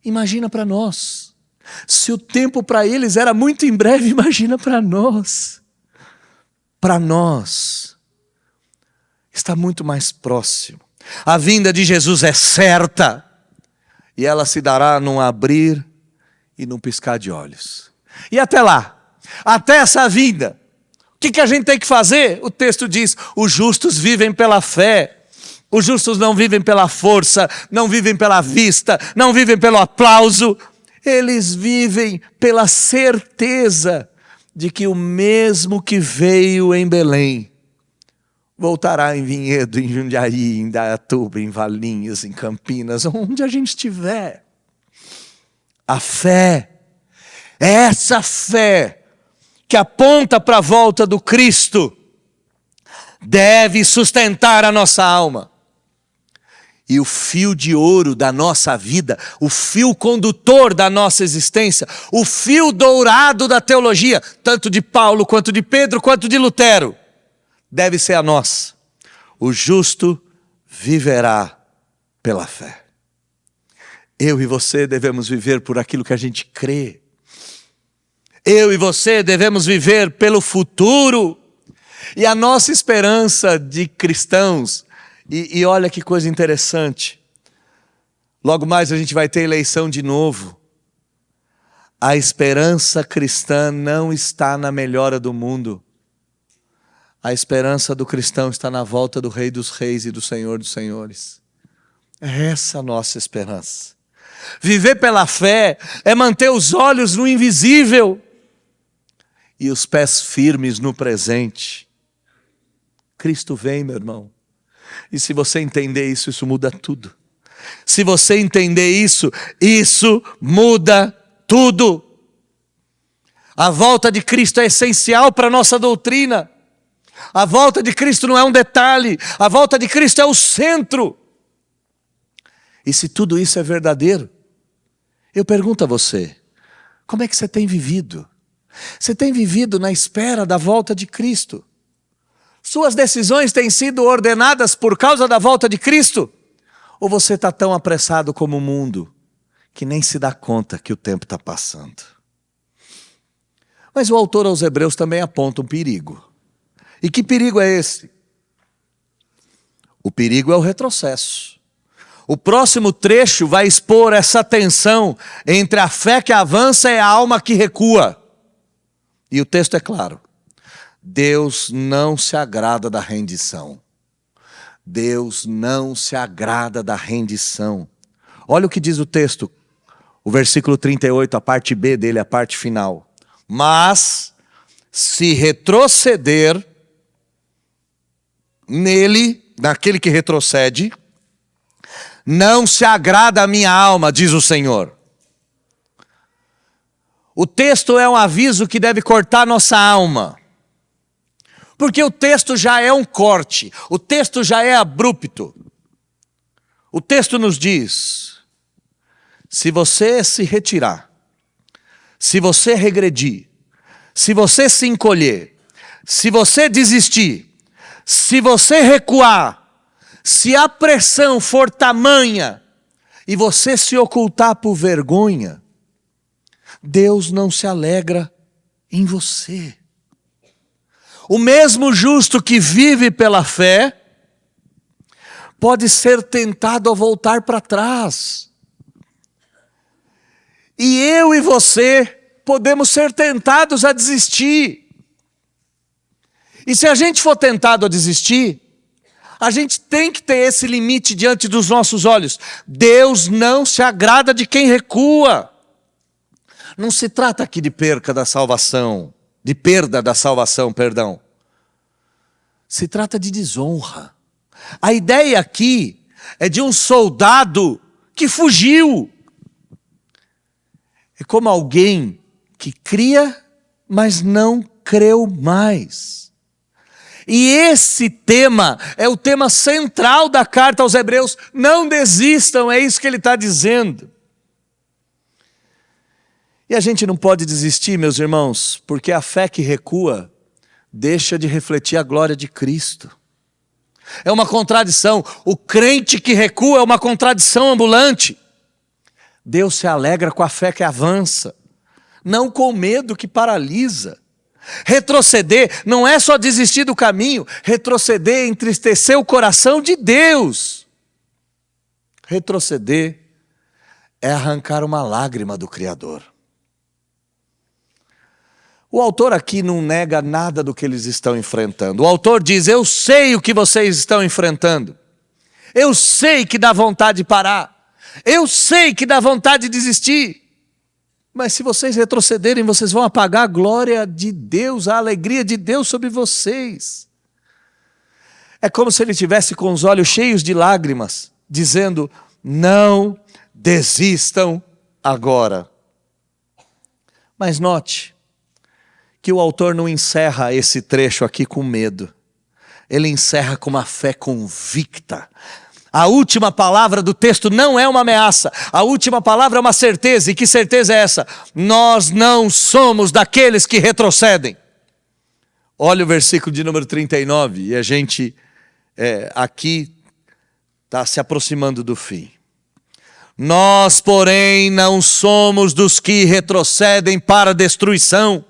imagina para nós. Se o tempo para eles era muito em breve, imagina para nós. Para nós, está muito mais próximo. A vinda de Jesus é certa, e ela se dará num abrir e num piscar de olhos. E até lá, até essa vinda, o que a gente tem que fazer? O texto diz: os justos vivem pela fé. Os justos não vivem pela força, não vivem pela vista, não vivem pelo aplauso. Eles vivem pela certeza de que o mesmo que veio em Belém voltará em Vinhedo, em Jundiaí, em Indaiatuba, em Valinhos, em Campinas, onde a gente estiver. A fé, essa fé que aponta para a volta do Cristo, deve sustentar a nossa alma. E o fio de ouro da nossa vida, o fio condutor da nossa existência, o fio dourado da teologia, tanto de Paulo, quanto de Pedro, quanto de Lutero, deve ser a nossa. O justo viverá pela fé. Eu e você devemos viver por aquilo que a gente crê. Eu e você devemos viver pelo futuro. E a nossa esperança de cristãos E olha que coisa interessante. Logo mais a gente vai ter eleição de novo. A esperança cristã não está na melhora do mundo. A esperança do cristão está na volta do Rei dos Reis e do Senhor dos Senhores. É essa a nossa esperança. Viver pela fé é manter os olhos no invisível e os pés firmes no presente. Cristo vem, meu irmão. E se você entender isso, isso muda tudo. Se você entender isso, isso muda tudo. A volta de Cristo é essencial para a nossa doutrina. A volta de Cristo não é um detalhe. A volta de Cristo é o centro. E se tudo isso é verdadeiro, eu pergunto a você, como é que você tem vivido? Você tem vivido na espera da volta de Cristo? Suas decisões têm sido ordenadas por causa da volta de Cristo? Ou você está tão apressado como o mundo, que nem se dá conta que o tempo está passando? Mas o autor aos Hebreus também aponta um perigo. E que perigo é esse? O perigo é o retrocesso. O próximo trecho vai expor essa tensão entre a fé que avança e a alma que recua. E o texto é claro. Deus não se agrada da rendição. Deus não se agrada da rendição. Olha o que diz o texto, o versículo 38, a parte B dele, a parte final. Mas, se retroceder nele, naquele que retrocede, não se agrada a minha alma, diz o Senhor. O texto é um aviso que deve cortar nossa alma. Porque o texto já é um corte, o texto já é abrupto. O texto nos diz, se você se retirar, se você regredir, se você se encolher, se você desistir, se você recuar, se a pressão for tamanha e você se ocultar por vergonha, Deus não se alegra em você. O mesmo justo que vive pela fé pode ser tentado a voltar para trás. E eu e você podemos ser tentados a desistir. E se a gente for tentado a desistir, a gente tem que ter esse limite diante dos nossos olhos. Deus não se agrada de quem recua. Não se trata aqui de perda da salvação, perdão. Se trata de desonra. A ideia aqui é de um soldado que fugiu. É como alguém que cria, mas não creu mais. E esse tema é o tema central da carta aos Hebreus. Não desistam, é isso que ele está dizendo. E a gente não pode desistir, meus irmãos, porque a fé que recua deixa de refletir a glória de Cristo. É uma contradição. O crente que recua é uma contradição ambulante. Deus se alegra com a fé que avança, não com o medo que paralisa. Retroceder não é só desistir do caminho, retroceder é entristecer o coração de Deus. Retroceder é arrancar uma lágrima do Criador. O autor aqui não nega nada do que eles estão enfrentando. O autor diz, eu sei o que vocês estão enfrentando. Eu sei que dá vontade de parar. Eu sei que dá vontade de desistir. Mas se vocês retrocederem, vocês vão apagar a glória de Deus, a alegria de Deus sobre vocês. É como se ele estivesse com os olhos cheios de lágrimas, dizendo, não desistam agora. Mas note que o autor não encerra esse trecho aqui com medo. Ele encerra com uma fé convicta. A última palavra do texto não é uma ameaça. A última palavra é uma certeza. E que certeza é essa? Nós não somos daqueles que retrocedem. Olha o versículo de número 39. E a gente aqui está se aproximando do fim. Nós, porém, não somos dos que retrocedem para a destruição.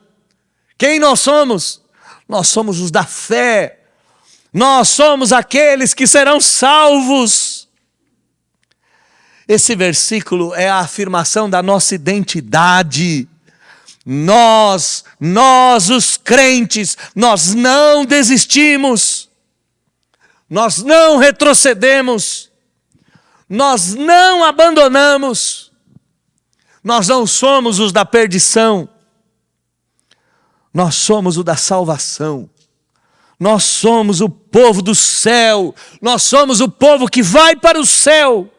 Quem nós somos? Nós somos os da fé. Nós somos aqueles que serão salvos. Esse versículo é a afirmação da nossa identidade. Nós os crentes, nós não desistimos. Nós não retrocedemos. Nós não abandonamos. Nós não somos os da perdição. Nós somos o da salvação. Nós somos o povo do céu. Nós somos o povo que vai para o céu.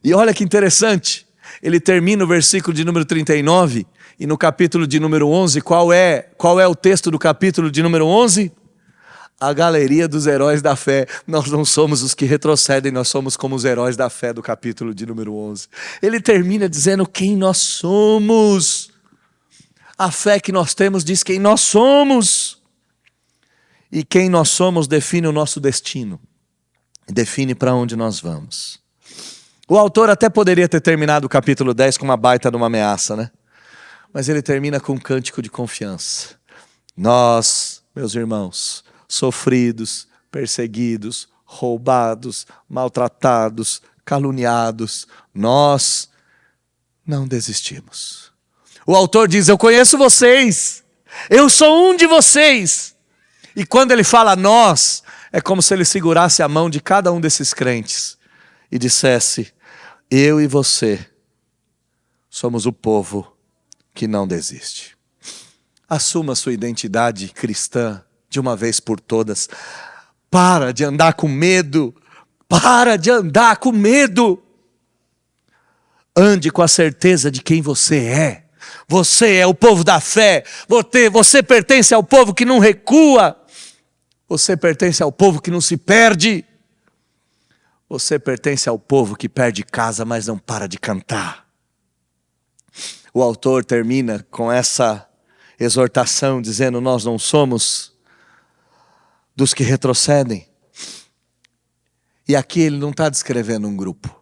E olha que interessante. Ele termina o versículo de número 39. E no capítulo de número 11, qual é o texto do capítulo de número 11? A galeria dos heróis da fé. Nós não somos os que retrocedem, nós somos como os heróis da fé do capítulo de número 11. Ele termina dizendo quem nós somos. A fé que nós temos diz quem nós somos. E quem nós somos define o nosso destino. Define para onde nós vamos. O autor até poderia ter terminado o capítulo 10 com uma baita de uma ameaça, né? Mas ele termina com um cântico de confiança. Nós, meus irmãos, sofridos, perseguidos, roubados, maltratados, caluniados, nós não desistimos. O autor diz, eu conheço vocês, eu sou um de vocês. E quando ele fala nós, é como se ele segurasse a mão de cada um desses crentes e dissesse, eu e você somos o povo que não desiste. Assuma sua identidade cristã de uma vez por todas. Para de andar com medo. Para de andar com medo. Ande com a certeza de quem você é. Você é o povo da fé. Você pertence ao povo que não recua. Você pertence ao povo que não se perde. Você pertence ao povo que perde casa, mas não para de cantar. O autor termina com essa exortação, dizendo, nós não somos dos que retrocedem. E aqui ele não está descrevendo um grupo.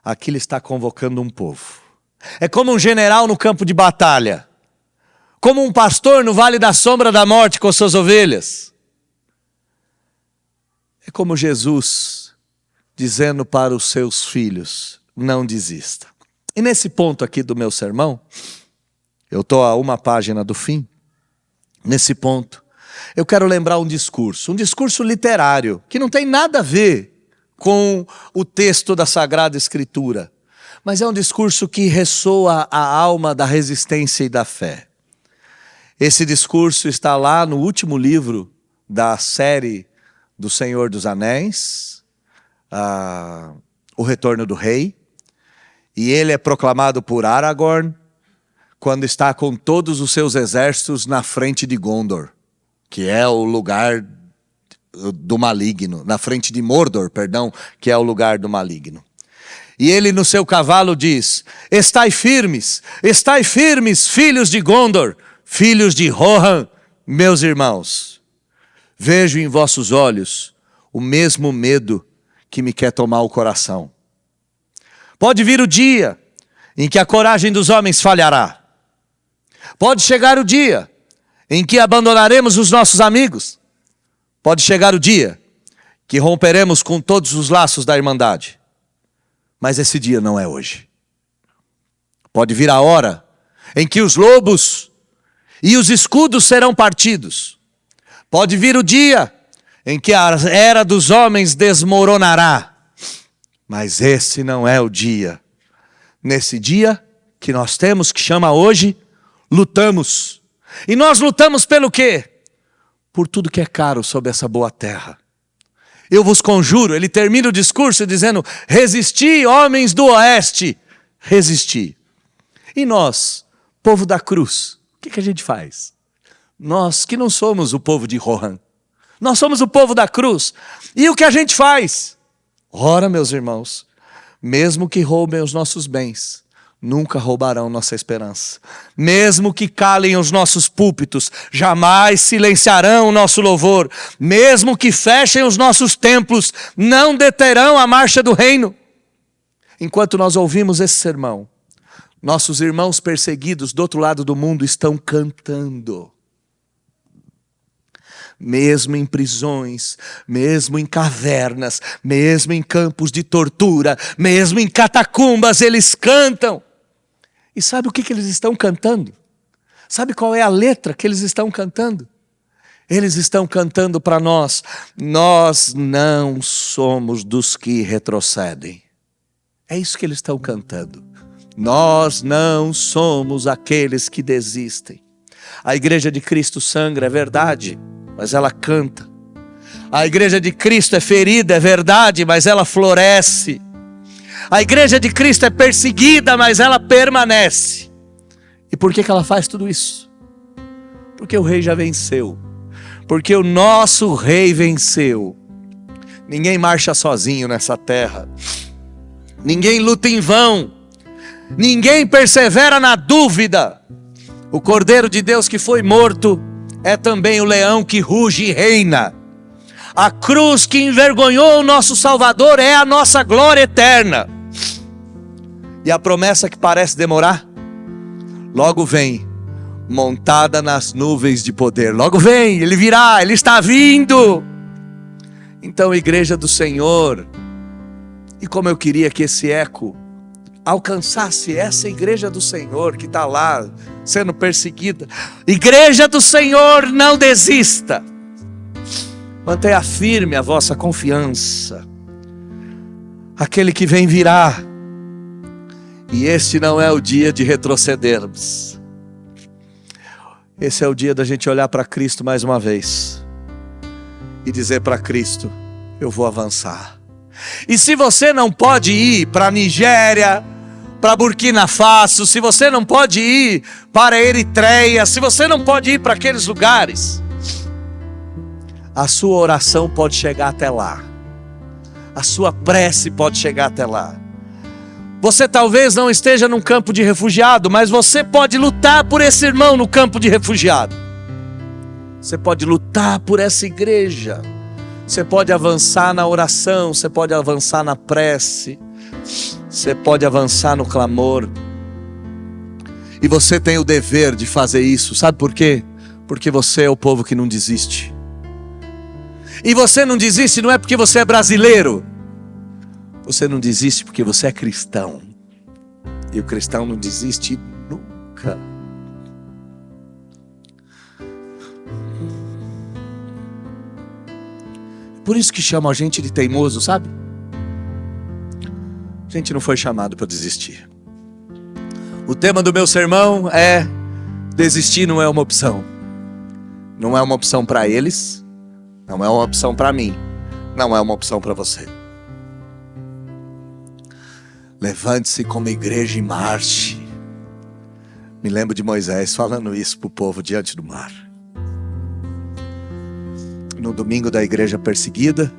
Aqui ele está convocando um povo. É como um general no campo de batalha. Como um pastor no vale da sombra da morte com suas ovelhas. É como Jesus dizendo para os seus filhos, não desista. E nesse ponto aqui do meu sermão, eu estou a uma página do fim, nesse ponto, eu quero lembrar um discurso literário, que não tem nada a ver com o texto da Sagrada Escritura, mas é um discurso que ressoa a alma da resistência e da fé. Esse discurso está lá no último livro da série do Senhor dos Anéis, O Retorno do Rei, e ele é proclamado por Aragorn, quando está com todos os seus exércitos na frente de Gondor, que é o lugar do maligno, na frente de Mordor, perdão, que é o lugar do maligno. E ele no seu cavalo diz, estai firmes, filhos de Gondor, filhos de Rohan, meus irmãos. Vejo em vossos olhos o mesmo medo que me quer tomar o coração. Pode vir o dia em que a coragem dos homens falhará. Pode chegar o dia em que abandonaremos os nossos amigos. Pode chegar o dia que romperemos com todos os laços da irmandade. Mas esse dia não é hoje. Pode vir a hora em que os lobos e os escudos serão partidos. Pode vir o dia em que a era dos homens desmoronará. Mas esse não é o dia. Nesse dia que nós temos, que chama hoje, lutamos. E nós lutamos pelo quê? Por tudo que é caro sobre essa boa terra. Eu vos conjuro, ele termina o discurso dizendo, resisti, homens do oeste, resisti. E nós, povo da cruz, o que a gente faz? Nós que não somos o povo de Rohan, nós somos o povo da cruz. E o que a gente faz? Ora, meus irmãos, mesmo que roubem os nossos bens, nunca roubarão nossa esperança. Mesmo que calem os nossos púlpitos, jamais silenciarão o nosso louvor. Mesmo que fechem os nossos templos, não deterão a marcha do reino. Enquanto nós ouvimos esse sermão, nossos irmãos perseguidos do outro lado do mundo estão cantando. mesmo em prisões, mesmo em cavernas, mesmo em campos de tortura, mesmo em catacumbas, eles cantam. E sabe o que eles estão cantando? Sabe qual é a letra que eles estão cantando? Eles estão cantando para nós: nós não somos dos que retrocedem. É isso que eles estão cantando. Nós não somos aqueles que desistem. A igreja de Cristo sangra, é verdade, mas ela canta. A igreja de Cristo é ferida, é verdade, mas ela floresce. A igreja de Cristo é perseguida, mas ela permanece. E por que ela faz tudo isso? Porque o rei já venceu. Porque o nosso rei venceu. Ninguém marcha sozinho nessa terra. Ninguém luta em vão. Ninguém persevera na dúvida. O Cordeiro de Deus que foi morto é também o leão que ruge e reina. A cruz que envergonhou o nosso Salvador é a nossa glória eterna. E a promessa que parece demorar, logo vem, montada nas nuvens de poder. Logo vem, ele virá, ele está vindo. Então, igreja do Senhor, e como eu queria que esse eco alcançasse essa igreja do Senhor que está lá sendo perseguida. Igreja do Senhor, não desista. Mantenha firme a vossa confiança. Aquele que vem virá. E este não é o dia de retrocedermos. Esse é o dia da gente olhar para Cristo mais uma vez e dizer para Cristo: eu vou avançar. E se você não pode ir para a Nigéria, para Burkina Faso, se você não pode ir para a Eritreia, se você não pode ir para aqueles lugares, a sua oração pode chegar até lá. A sua prece pode chegar até lá. Você talvez não esteja num campo de refugiado, mas você pode lutar por esse irmão no campo de refugiado. Você pode lutar por essa igreja. Você pode avançar na oração, você pode avançar na prece, você pode avançar no clamor. E você tem o dever de fazer isso. Sabe por quê? Porque você é o povo que não desiste. E você não desiste não é porque você é brasileiro. Você não desiste porque você é cristão. E o cristão não desiste nunca. Por isso que chamam a gente de teimoso, sabe? A gente não foi chamado para desistir. O tema do meu sermão é: desistir não é uma opção. Não é uma opção para eles. Não é uma opção para mim. Não é uma opção para você. Levante-se como igreja e marche. Me lembro de Moisés falando isso para o povo diante do mar. No domingo da igreja perseguida,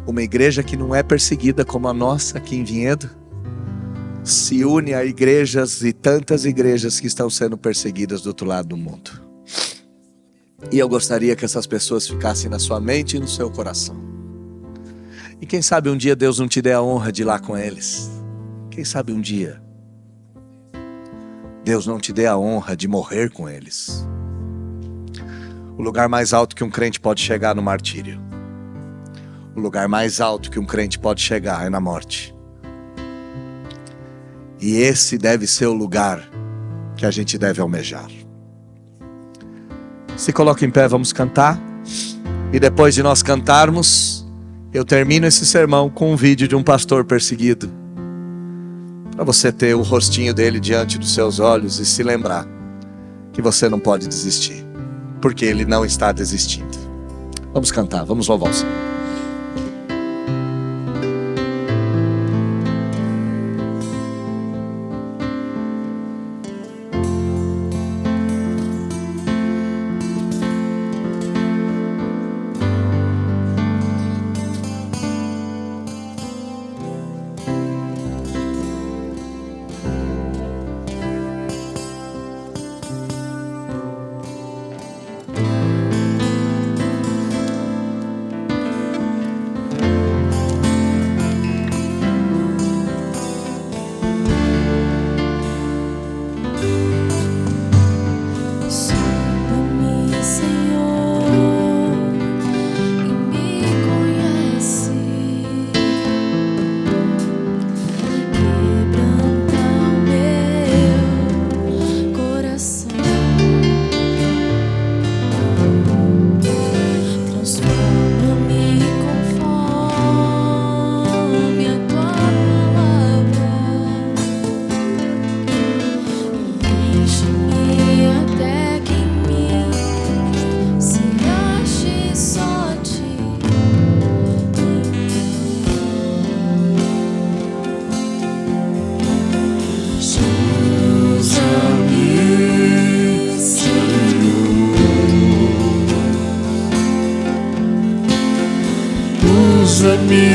uma igreja que não é perseguida como a nossa aqui em Vinhedo, se une a igrejas e tantas igrejas que estão sendo perseguidas do outro lado do mundo. E eu gostaria que essas pessoas ficassem na sua mente e no seu coração. E quem sabe um dia Deus não te dê a honra de ir lá com eles. Quem sabe um dia Deus não te dê a honra de morrer com eles. O lugar mais alto que um crente pode chegar no martírio. O lugar mais alto que um crente pode chegar é na morte. E esse deve ser o lugar que a gente deve almejar. Se coloca em pé, vamos cantar. E depois de nós cantarmos, eu termino esse sermão com um vídeo de um pastor perseguido, para você ter o rostinho dele diante dos seus olhos e se lembrar que você não pode desistir, porque ele não está desistindo. Vamos cantar, vamos louvar o Senhor. Usa-me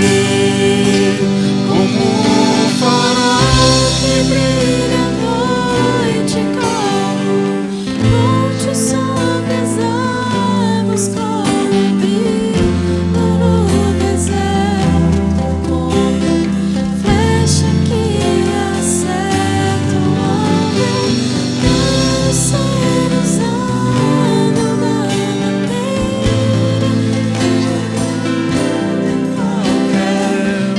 como um farol que brilha à noite, como monte sobre as águas, como abrigo no deserto, como flecha que acerta o alvo. Quero ser usado da maneira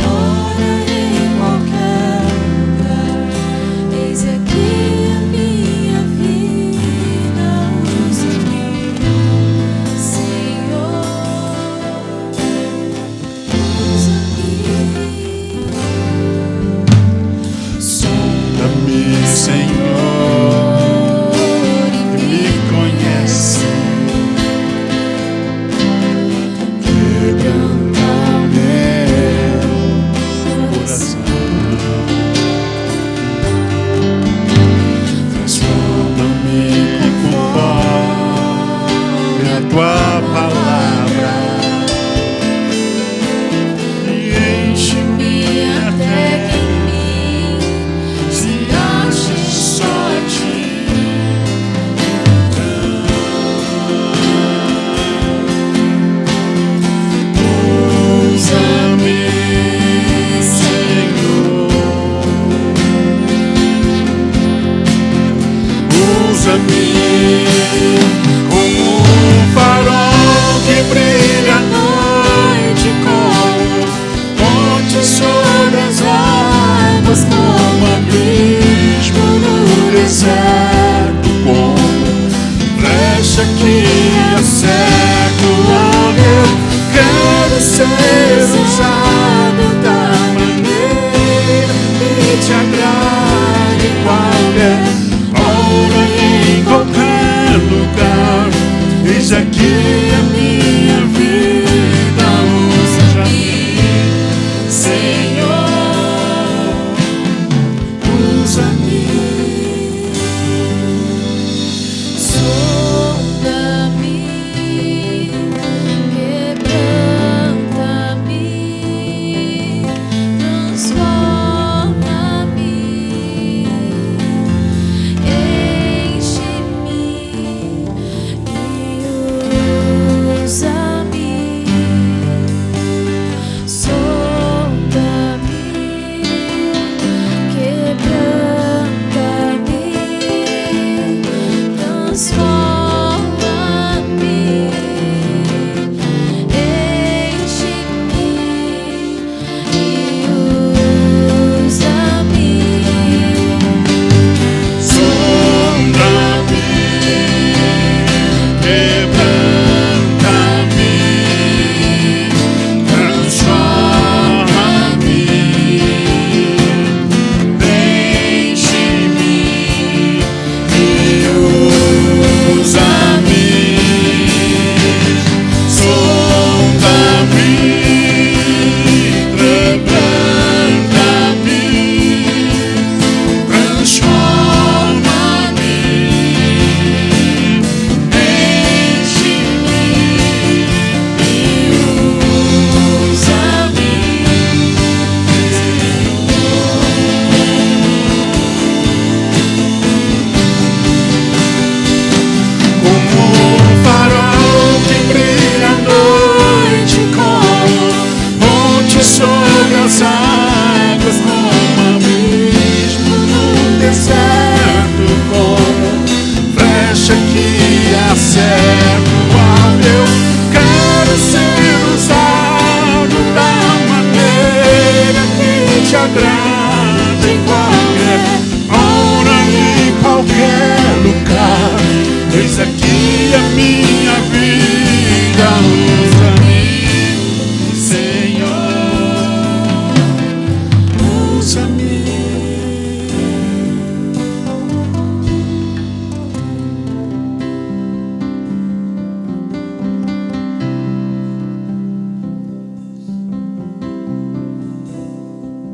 hora em qualquer lugar. Eis aqui a minha vida, usa-me, Senhor, usa-me. Sonda-me, Senhor, e me conhece. Quebranta o meu coração. Transforma-me conforme a tua palavra e enche-me Até que em mim se ache só a ti. Usa-me, Senhor. Usa-me como um farol que brilha à noite, como ponte sobre as águas, como abismo no deserto, como flecha que acerta o alvo. Eu quero ser usado da maneira que te agrade, em qualquer hora e em qualquer lugar. Eis aqui a minha vida, usa-me, Senhor, usa-me. Sonda-me, quebranta-me, transforma-me, enche-me e usa-me. Sonda-me, quebranta-me, transforma-me, enche-me e usa-me. Sonda-me, quebranta-me, transforma-me, enche-me e usa-me. Sonda-me, quebranta-me, transforma-me, enche-me e usa-me. Como um farol que brilha à noite, como ponte sobre as águas, como abismo no deserto, como flecha que acerta o alvo. Eu quero ser usado da maneira que te agrada, em qualquer hora e em qualquer lugar. Eis aqui a minha vida, usa-me, Senhor, usa-me.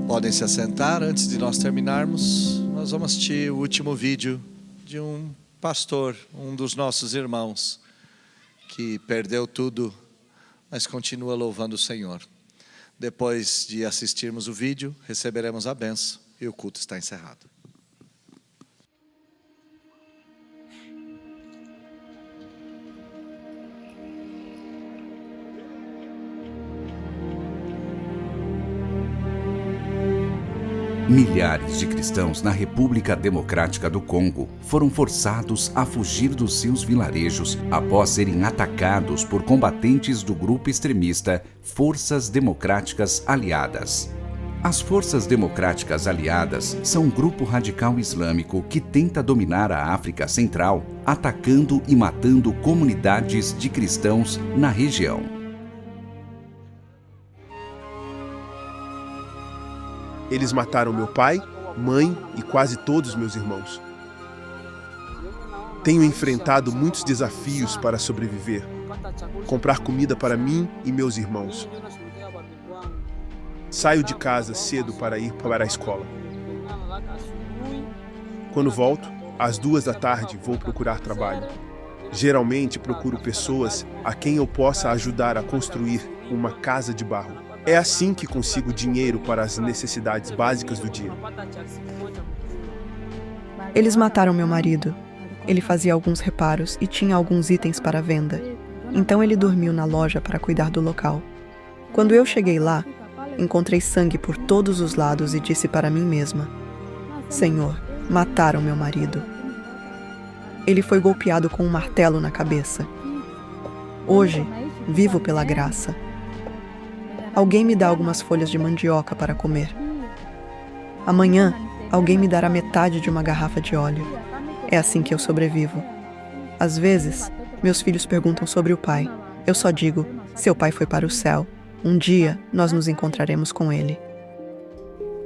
Podem se assentar. Antes de nós terminarmos, nós vamos assistir o último vídeo de um pastor, um dos nossos irmãos, que perdeu tudo, mas continua louvando o Senhor. Depois de assistirmos o vídeo, receberemos a bênção e o culto está encerrado. Milhares de cristãos na República Democrática do Congo foram forçados a fugir dos seus vilarejos após serem atacados por combatentes do grupo extremista Forças Democráticas Aliadas. As Forças Democráticas Aliadas são um grupo radical islâmico que tenta dominar a África Central, atacando e matando comunidades de cristãos na região. Eles mataram meu pai, mãe e quase todos meus irmãos. Tenho enfrentado muitos desafios para sobreviver. Comprar comida para mim e meus irmãos. Saio de casa cedo para ir para a escola. Quando volto, às 14h, vou procurar trabalho. Geralmente procuro pessoas a quem eu possa ajudar a construir uma casa de barro. É assim que consigo dinheiro para as necessidades básicas do dia. Eles mataram meu marido. Ele fazia alguns reparos e tinha alguns itens para venda. Então ele dormiu na loja para cuidar do local. Quando eu cheguei lá, encontrei sangue por todos os lados e disse para mim mesma: Senhor, mataram meu marido. Ele foi golpeado com um martelo na cabeça. Hoje, vivo pela graça. Alguém me dá algumas folhas de mandioca para comer. Amanhã, alguém me dará metade de uma garrafa de óleo. É assim que eu sobrevivo. Às vezes, meus filhos perguntam sobre o pai. Eu só digo: seu pai foi para o céu. Um dia, nós nos encontraremos com ele.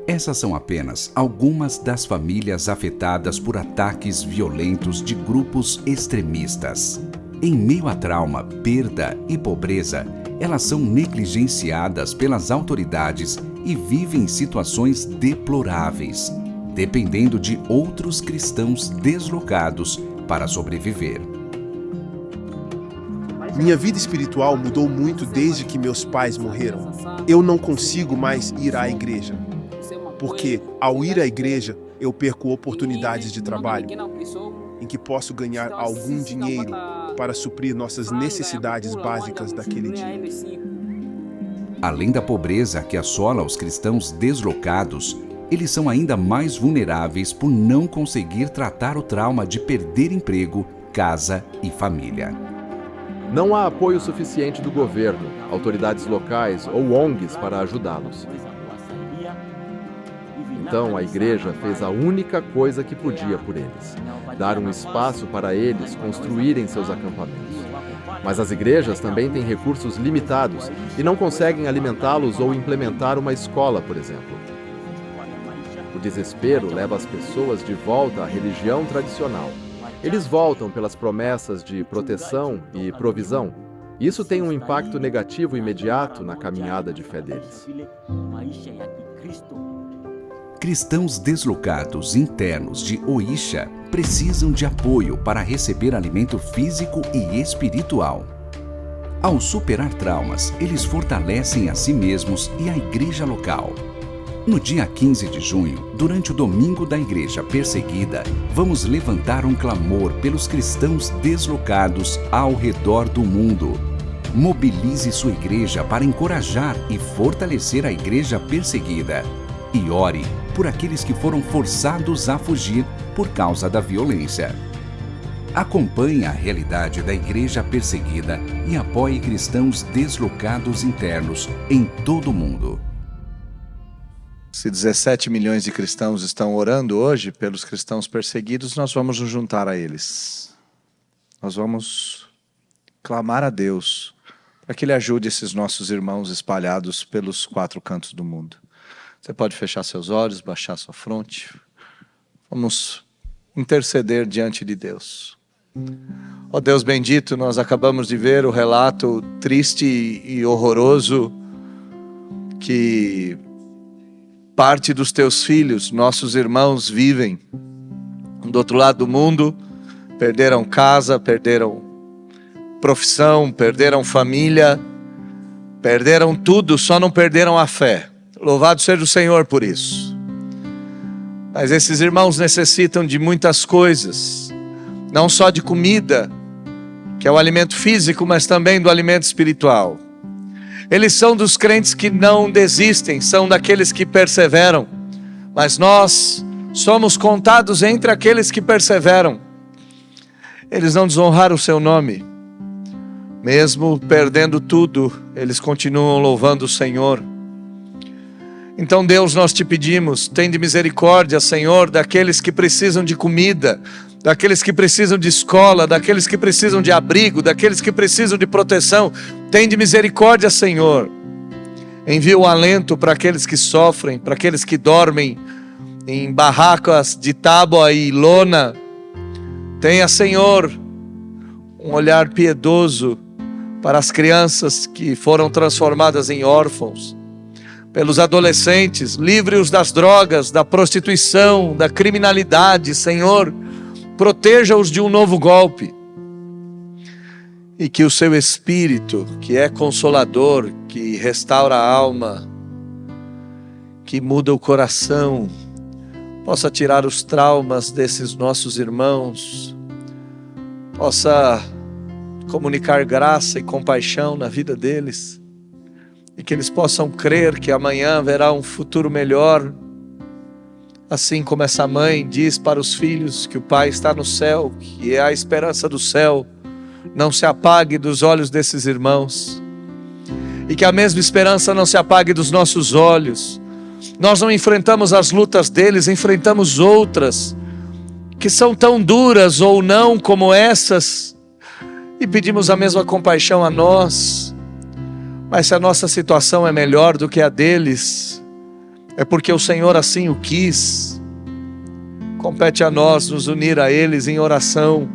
Essas são apenas algumas das famílias afetadas por ataques violentos de grupos extremistas. Em meio a trauma, perda e pobreza, elas são negligenciadas pelas autoridades e vivem em situações deploráveis, dependendo de outros cristãos deslocados para sobreviver. Minha vida espiritual mudou muito desde que meus pais morreram. Eu não consigo mais ir à igreja, porque ao ir à igreja eu perco oportunidades de trabalho, em que posso ganhar algum dinheiro para suprir nossas necessidades básicas daquele dia. Além da pobreza que assola os cristãos deslocados, eles são ainda mais vulneráveis por não conseguir tratar o trauma de perder emprego, casa e família. Não há apoio suficiente do governo, autoridades locais ou ONGs para ajudá-los. Então a igreja fez a única coisa que podia por eles: dar um espaço para eles construírem seus acampamentos. Mas as igrejas também têm recursos limitados e não conseguem alimentá-los ou implementar uma escola, por exemplo. O desespero leva as pessoas de volta à religião tradicional. Eles voltam pelas promessas de proteção e provisão. Isso tem um impacto negativo imediato na caminhada de fé deles. Cristãos deslocados internos de Oicha precisam de apoio para receber alimento físico e espiritual. Ao superar traumas, eles fortalecem a si mesmos e a igreja local. No dia 15 de junho, durante o Domingo da Igreja Perseguida, vamos levantar um clamor pelos cristãos deslocados ao redor do mundo. Mobilize sua igreja para encorajar e fortalecer a igreja perseguida. E ore por aqueles que foram forçados a fugir por causa da violência. Acompanhe a realidade da igreja perseguida e apoie cristãos deslocados internos em todo o mundo. Se 17 milhões de cristãos estão orando hoje pelos cristãos perseguidos, nós vamos nos juntar a eles. Nós vamos clamar a Deus para que Ele ajude esses nossos irmãos espalhados pelos 4 cantos do mundo. Você pode fechar seus olhos, baixar sua fronte. Vamos interceder diante de Deus. Ó Deus bendito, nós acabamos de ver o relato triste e horroroso que parte dos teus filhos, nossos irmãos, vivem do outro lado do mundo. Perderam casa, perderam profissão, perderam família, Perderam tudo, só não perderam a fé. Louvado seja o Senhor por isso. Mas esses irmãos necessitam de muitas coisas, não só de comida, que é o alimento físico, mas também do alimento espiritual. Eles são dos crentes que não desistem, são daqueles que perseveram, mas nós somos contados entre aqueles que perseveram. Eles não desonraram o seu nome, mesmo perdendo tudo, eles continuam louvando o Senhor. Então, Deus, nós te pedimos, tende misericórdia, Senhor, daqueles que precisam de comida, daqueles que precisam de escola, daqueles que precisam de abrigo, daqueles que precisam de proteção. Tende misericórdia, Senhor. Envia o alento para aqueles que sofrem, para aqueles que dormem em barracas de tábua e lona. Tenha, Senhor, um olhar piedoso para as crianças que foram transformadas em órfãos, pelos adolescentes, livre-os das drogas, da prostituição, da criminalidade, Senhor, proteja-os de um novo golpe, e que o seu Espírito, que é consolador, que restaura a alma, que muda o coração, possa tirar os traumas desses nossos irmãos, possa comunicar graça e compaixão na vida deles, e que eles possam crer que amanhã haverá um futuro melhor, assim como essa mãe diz para os filhos que o Pai está no céu, que é a esperança do céu, não se apague dos olhos desses irmãos, e que a mesma esperança não se apague dos nossos olhos. Nós não enfrentamos as lutas deles, enfrentamos outras, que são tão duras ou não como essas, e pedimos a mesma compaixão a nós. Mas se a nossa situação é melhor do que a deles, é porque o Senhor assim o quis. Compete a nós nos unir a eles em oração,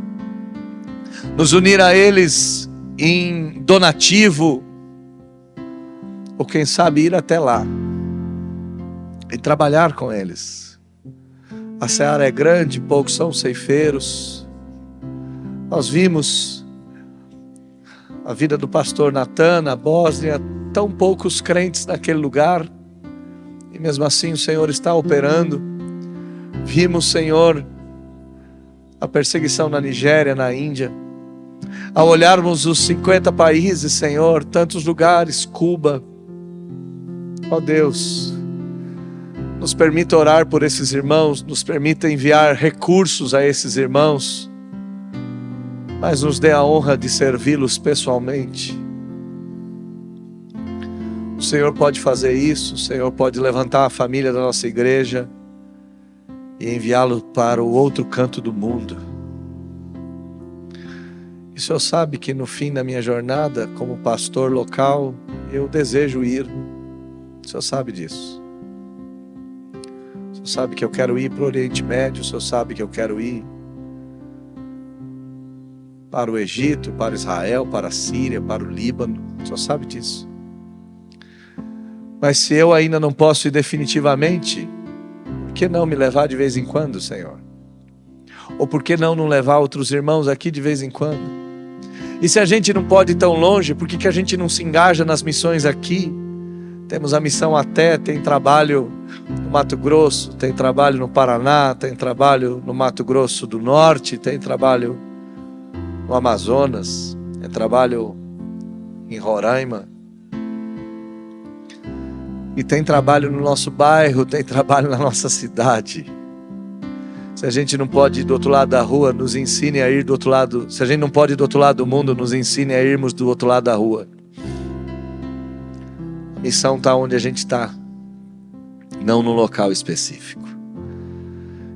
nos unir a eles em donativo, ou quem sabe ir até lá e trabalhar com eles. A seara é grande, poucos são ceifeiros. Nós vimos a vida do pastor Natan na Bósnia, tão poucos crentes naquele lugar, e mesmo assim o Senhor está operando. Vimos, Senhor, a perseguição na Nigéria, na Índia. Ao olharmos os 50 países, Senhor, tantos lugares, Cuba, ó Deus, nos permita orar por esses irmãos, nos permita enviar recursos a esses irmãos, mas nos dê a honra de servi-los pessoalmente. O Senhor pode fazer isso, o Senhor pode levantar a família da nossa igreja e enviá-lo para o outro canto do mundo. E o Senhor sabe que no fim da minha jornada como pastor local, eu desejo ir. O Senhor sabe disso. O Senhor sabe que eu quero ir para o Oriente Médio, o Senhor sabe que eu quero ir para o Egito, para Israel, para a Síria, para o Líbano. O Senhor sabe disso. Mas se eu ainda não posso ir definitivamente, por que não me levar de vez em quando, Senhor? Ou por que não levar outros irmãos aqui de vez em quando? E se a gente não pode ir tão longe, por que a gente não se engaja nas missões aqui? Temos a missão até, tem trabalho no Mato Grosso, tem trabalho no Paraná, tem trabalho no Mato Grosso do Norte, tem trabalho no Amazonas, tem trabalho em Roraima, e tem trabalho no nosso bairro, tem trabalho na nossa cidade. Se a gente não pode ir do outro lado da rua, nos ensine a ir do outro lado. Se a gente não pode ir do outro lado do mundo, nos ensine a irmos do outro lado da rua. A missão está onde a gente está, não no local específico.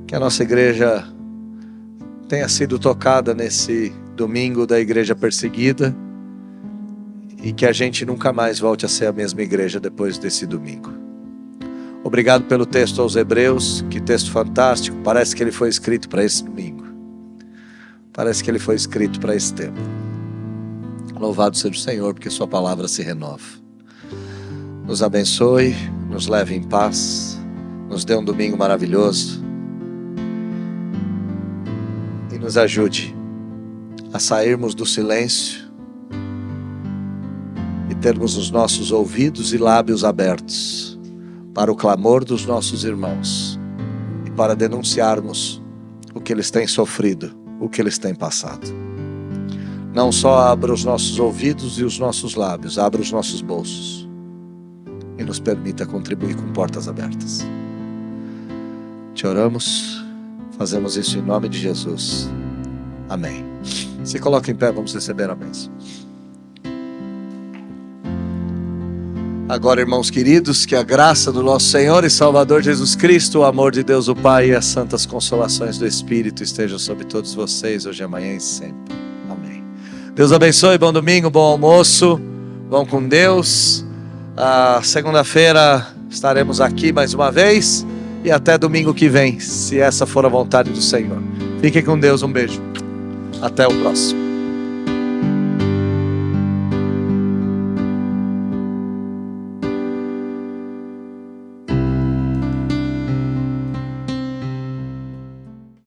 Que a nossa igreja tenha sido tocada nesse domingo da igreja perseguida, e que a gente nunca mais volte a ser a mesma igreja depois desse domingo. Obrigado pelo texto aos Hebreus, que texto fantástico, parece que ele foi escrito para esse domingo, parece que ele foi escrito para esse tempo. Louvado seja o Senhor, porque sua palavra se renova. Nos abençoe, nos leve em paz, nos dê um domingo maravilhoso e nos ajude a sairmos do silêncio e termos os nossos ouvidos e lábios abertos para o clamor dos nossos irmãos e para denunciarmos o que eles têm sofrido, o que eles têm passado. Não só abra os nossos ouvidos e os nossos lábios, abra os nossos bolsos e nos permita contribuir com portas abertas. Te oramos, fazemos isso em nome de Jesus. Amém. Se coloca em pé, vamos receber a bênção. Agora, irmãos queridos, que a graça do nosso Senhor e Salvador Jesus Cristo, o amor de Deus o Pai e as santas consolações do Espírito estejam sobre todos vocês, hoje, amanhã e sempre. Amém. Deus abençoe, bom domingo, bom almoço, vão com Deus. Segunda-feira estaremos aqui mais uma vez e até domingo que vem, se essa for a vontade do Senhor. Fiquem com Deus, um beijo. Até o próximo.